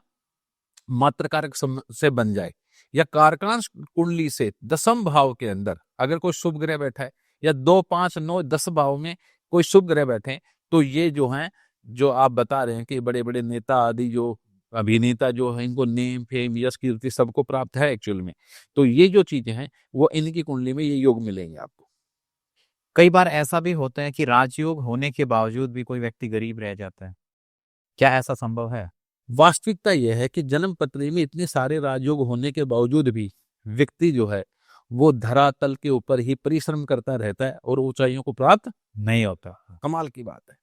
मात्र कारक से बन जाए, या कारकांश कुंडली से दसम भाव के अंदर अगर कोई शुभ ग्रह बैठा है, या 2, 5, 9, 10 भाव में कोई शुभ ग्रह बैठे हैं, तो ये जो है जो आप बता रहे हैं कि बड़े बड़े नेता आदि जो अभिनेता जो है इनको नेम फेम यश कीर्ति सबको प्राप्त है एक्चुअल में। तो ये जो चीजें हैं वो इनकी कुंडली में ये योग मिलेंगे आपको। कई बार ऐसा भी होता है कि राजयोग होने के बावजूद भी कोई व्यक्ति गरीब रह जाता है, क्या ऐसा संभव है? वास्तविकता यह है कि जन्म पत्री में इतने सारे राजयोग होने के बावजूद भी व्यक्ति जो है वो धरातल के ऊपर ही परिश्रम करता रहता है और ऊंचाइयों को प्राप्त नहीं होता। कमाल की बात है।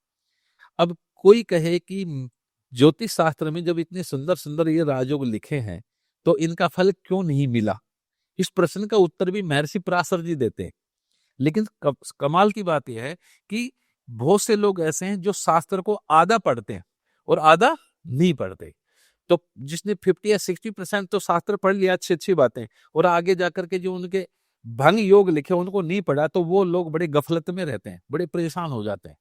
अब कोई कहे कि ज्योतिष शास्त्र में जब इतने सुंदर सुंदर ये राजयोग लिखे हैं तो इनका फल क्यों नहीं मिला, इस प्रश्न का उत्तर भी महर्षि पराशर जी देते हैं। लेकिन कमाल की बात यह है कि बहुत से लोग ऐसे हैं जो शास्त्र को आधा पढ़ते हैं और आधा नहीं पढ़ते। तो जिसने 50 या 60% तो शास्त्र पढ़ लिया, अच्छी अच्छी बातें, और आगे जाकर के जो उनके भंग योग लिखे उनको नहीं पढ़ा, तो वो लोग बड़े गफलत में रहते हैं, बड़े परेशान हो जाते हैं।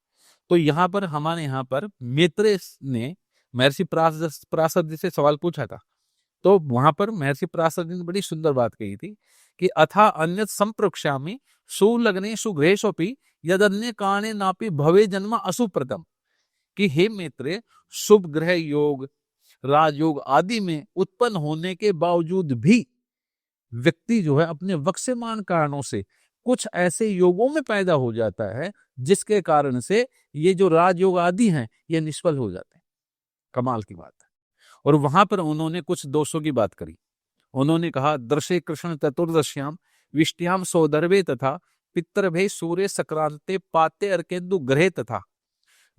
तो यहाँ पर हमारे यहाँ पर मैत्रेय ने महर्षि पराशर जी से सवाल पूछा था। तो वहां पर महर्षि पराशर जी ने बड़ी सुंदर बात कही थी कि अथा अन्यत संप्रक्ष्यामि सुलग्ने सुग्रहेशोपि यदन्य काने नापि भवे जन्म अशुप्रदम, कि हे मैत्रेय, शुभ ग्रह योग राजयोग आदि में उत्पन्न होने के बावजूद भी व्यक्ति जो है अपने वक्ष्यमान कारणों से कुछ ऐसे योगों में पैदा हो जाता है जिसके कारण से ये जो राजयोग आदि हैं ये निष्फल हो जाते हैं। कमाल की बात है। और वहां पर उन्होंने कुछ दोषों की बात करी। उन्होंने कहा दर्शे कृष्ण चतुर्दश्याम विष्टियाम सौदर्वे तथा पितृभे सूर्य सक्रांते पाते अर्केन्दु ग्रहे तथा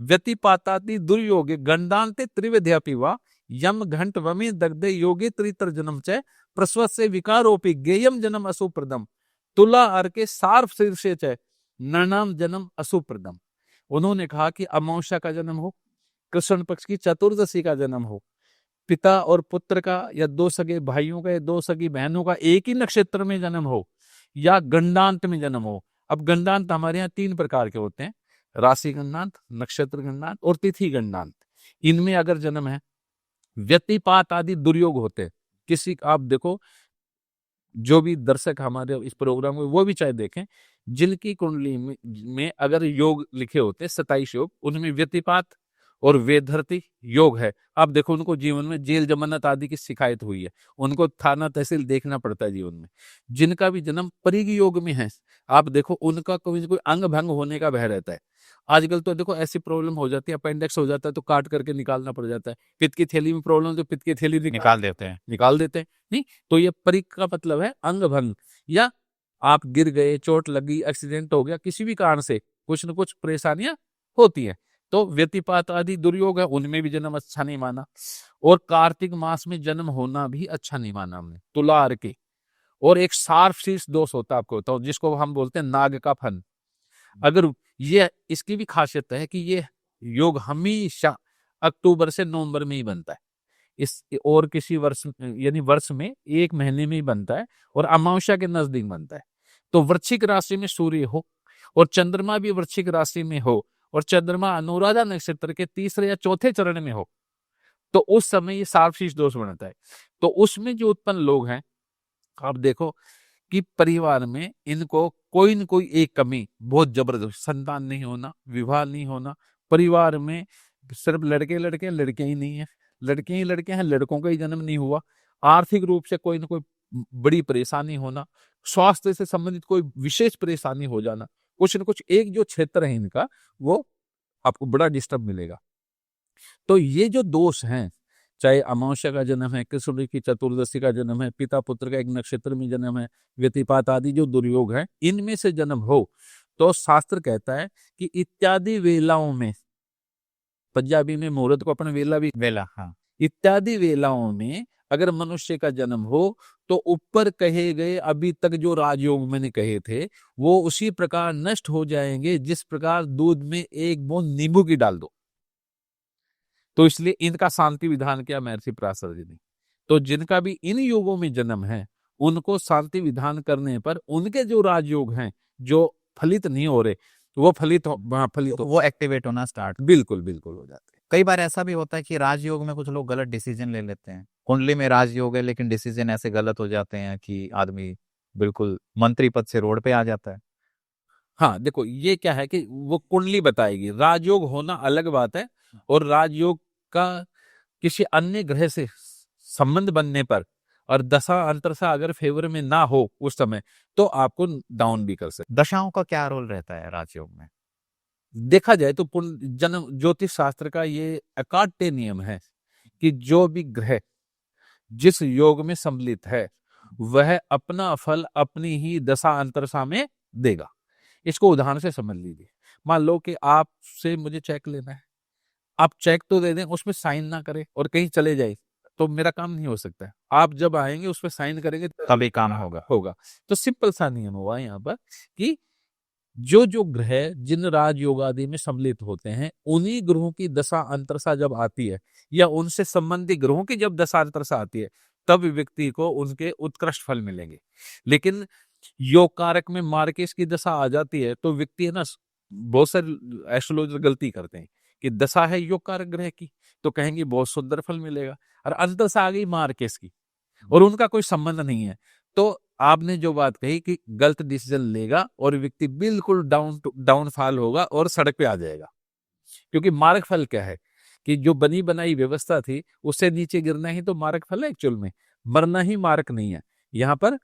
व्यतिपाताति दुर्योगे गंडान्ते त्रिविध्यपि वा यम घंट वमे दग्धे योगे त्रितर जन्म च प्रस्वत से विकारोपि गेयम जन्म अशुप्रदम तुला अर्के सार्फ शीर्षे च नरनाम जन्म अशुप्रदम। उन्होंने कहा कि अमावस्या का जन्म हो, कृष्ण पक्ष की चतुर्दशी का जन्म हो, पिता और पुत्र का या दो सगे भाइयों का या दो सगी बहनों का एक ही नक्षत्र में जन्म हो, या गंडांत में जन्म हो। अब गंडांत हमारे यहाँ 3 प्रकार के होते हैं, राशि गंडांत, नक्षत्र गंडांत और तिथि गंडांत। इनमें अगर जन्म है, व्यतिपात आदि दुर्योग होते हैं। किसी आप देखो, जो भी दर्शक हमारे इस प्रोग्राम में वो भी चाहे देखें, जिनकी कुंडली में अगर योग लिखे होते हैं 27 योग, उनमें व्यतिपात और वेधरती योग है, आप देखो उनको जीवन में जेल जमानत आदि की शिकायत हुई है, उनको थाना तहसील देखना पड़ता है जीवन में। जिनका भी जन्म परिग योग में है, आप देखो उनका कोई कोई अंग भंग होने का भय रहता है। आजकल तो देखो ऐसी प्रॉब्लम हो जाती है, अपेंडिक्स हो जाता है तो काट करके निकालना पड़ जाता है, पित्त की थैली में प्रॉब्लम तो पित्त की थैली निकाल देते हैं। निकाल देते हैं। नहीं, तो ये परिग का मतलब है अंग भंग, या आप गिर गए, चोट लगी, एक्सीडेंट हो गया, किसी भी कारण से कुछ न कुछ परेशानियां होती है। तो व्यतिपात आदि दुर्योग है, उनमें भी जन्म अच्छा नहीं माना। और कार्तिक मास में जन्म होना भी अच्छा नहीं माना हमने, तुलार के। और एक सार्फ शीर्ष दोष होता है, आपको बताओ, जिसको हम बोलते हैं नाग का फन। अगर ये इसकी भी खासियत है कि ये योग हमेशा अक्टूबर से नवंबर में ही बनता है, इस और किसी वर्ष यानी वर्ष में 1 महीने में ही बनता है, और अमावस्या के नजदीक बनता है। तो वृश्चिक राशि में सूर्य हो और चंद्रमा भी वृश्चिक राशि में हो और चंद्रमा अनुराधा नक्षत्र के तीसरे या चौथे चरण में हो, तो उस समय ये सार्वशीष दोष बनता है। तो उसमें जो उत्पन्न लोग हैं, आप देखो कि परिवार में इनको कोई न कोई एक कमी बहुत जबरदस्त, संतान नहीं होना, विवाह नहीं होना, परिवार में सिर्फ लड़के लड़के लड़के ही नहीं है, लड़के ही लड़के हैं, लड़कों का ही जन्म नहीं हुआ, आर्थिक रूप से कोई न कोई बड़ी परेशानी होना, स्वास्थ्य से संबंधित कोई विशेष परेशानी हो जाना, कुछ न कुछ एक जो क्षेत्र है इनका वो आपको बड़ा डिस्टर्ब मिलेगा। तो ये जो दोष हैं, चाहे अमावस्या का जन्म है, कृष्ण की चतुर्दशी का जन्म है, पिता पुत्र का एक नक्षत्र में जन्म है, व्यतिपात आदि जो दुर्योग है, इनमें से जन्म हो तो शास्त्र कहता है कि इत्यादि वेलाओं में, पंजाबी में मुहूर्त को अपन वेला भी, वेला, हाँ, इत्यादि वेलाओं में अगर मनुष्य का जन्म हो तो ऊपर कहे गए अभी तक जो राजयोग मैंने कहे थे वो उसी प्रकार नष्ट हो जाएंगे जिस प्रकार दूध में एक बूंद नींबू की डाल दो। तो इसलिए इनका शांति विधान किया महर्षि पराशर जी ने। तो जिनका भी इन योगों में जन्म है उनको शांति विधान करने पर उनके जो राजयोग हैं जो फलित नहीं हो रहे वो फलित हो, वो एक्टिवेट होना स्टार्ट। बिल्कुल बिल्कुल हो जाते हैं। कई बार ऐसा भी होता है कि राजयोग में कुछ लोग गलत डिसीजन ले लेते हैं, कुंडली में राजयोग है लेकिन डिसीजन ऐसे गलत हो जाते हैं कि आदमी बिल्कुल मंत्री पद से रोड पे आ जाता है। हाँ देखो ये क्या है कि वो कुंडली बताएगी, राजयोग होना अलग बात है और राजयोग का किसी अन्य ग्रह से संबंध बनने पर और दशा अंतरसा अगर फेवर में ना हो उस समय तो आपको डाउन भी कर सकते। दशाओं का क्या रोल रहता है राजयोग में? देखा जाए तो जन्म ज्योतिष शास्त्र का ये अकाट्य नियम है कि जो भी ग्रह जिस योग में सम्मिलित है वह अपना फल अपनी ही दशा अंतरसा में देगा। इसको उदाहरण से समझ लीजिए, मान लो कि आपसे मुझे चेक लेना है, आप चेक तो दे दें, उसमें साइन ना करें और कहीं चले जाए तो मेरा काम नहीं हो सकता है। आप जब आएंगे उस पर साइन करेंगे तभी काम होगा। तो सिंपल सा नियम हुआ यहाँ पर कि जो जो ग्रह जिन राजयोग आदि में सम्मिलित होते हैं उन्हीं ग्रहों की दशा अंतरसा जब आती है या उनसे संबंधित ग्रहों की जब दशा अंतरसा आती है तब व्यक्ति को उनके उत्कृष्ट फल मिलेंगे। लेकिन योग कारक में मार्केश की दशा आ जाती है तो व्यक्ति है ना, बहुत सारे एस्ट्रोलॉजर गलती करते हैं कि दशा है योग कारक ग्रह की तो कहेंगे बहुत सुंदर फल मिलेगा, और अंतरसा आ गई मार्केश की और उनका कोई संबंध नहीं है, तो आपने जो बात कही कि गलत डिसीजन लेगा और व्यक्ति बिल्कुल डाउनफॉल होगा और सड़क पे आ जाएगा। क्योंकि मार्ग फल क्या है कि जो बनी बनाई व्यवस्था थी उससे नीचे गिरना ही तो मार्ग फल है, एक्चुअल में मरना ही मार्ग नहीं है। यहाँ पर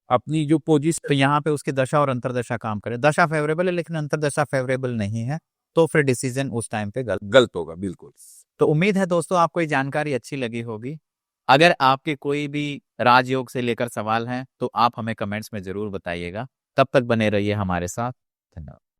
अपनी जो पोजीशन, तो यहाँ पे उसकी दशा और अंतरदशा काम करे, दशा फेवरेबल है लेकिन अंतरदशा फेवरेबल नहीं है तो फिर डिसीजन उस टाइम पे गलत होगा बिल्कुल। तो उम्मीद है दोस्तों आपको ये जानकारी अच्छी लगी होगी। अगर आपके कोई भी राजयोग से लेकर सवाल हैं तो आप हमें कमेंट्स में जरूर बताइएगा। तब तक बने रहिए हमारे साथ। धन्यवाद।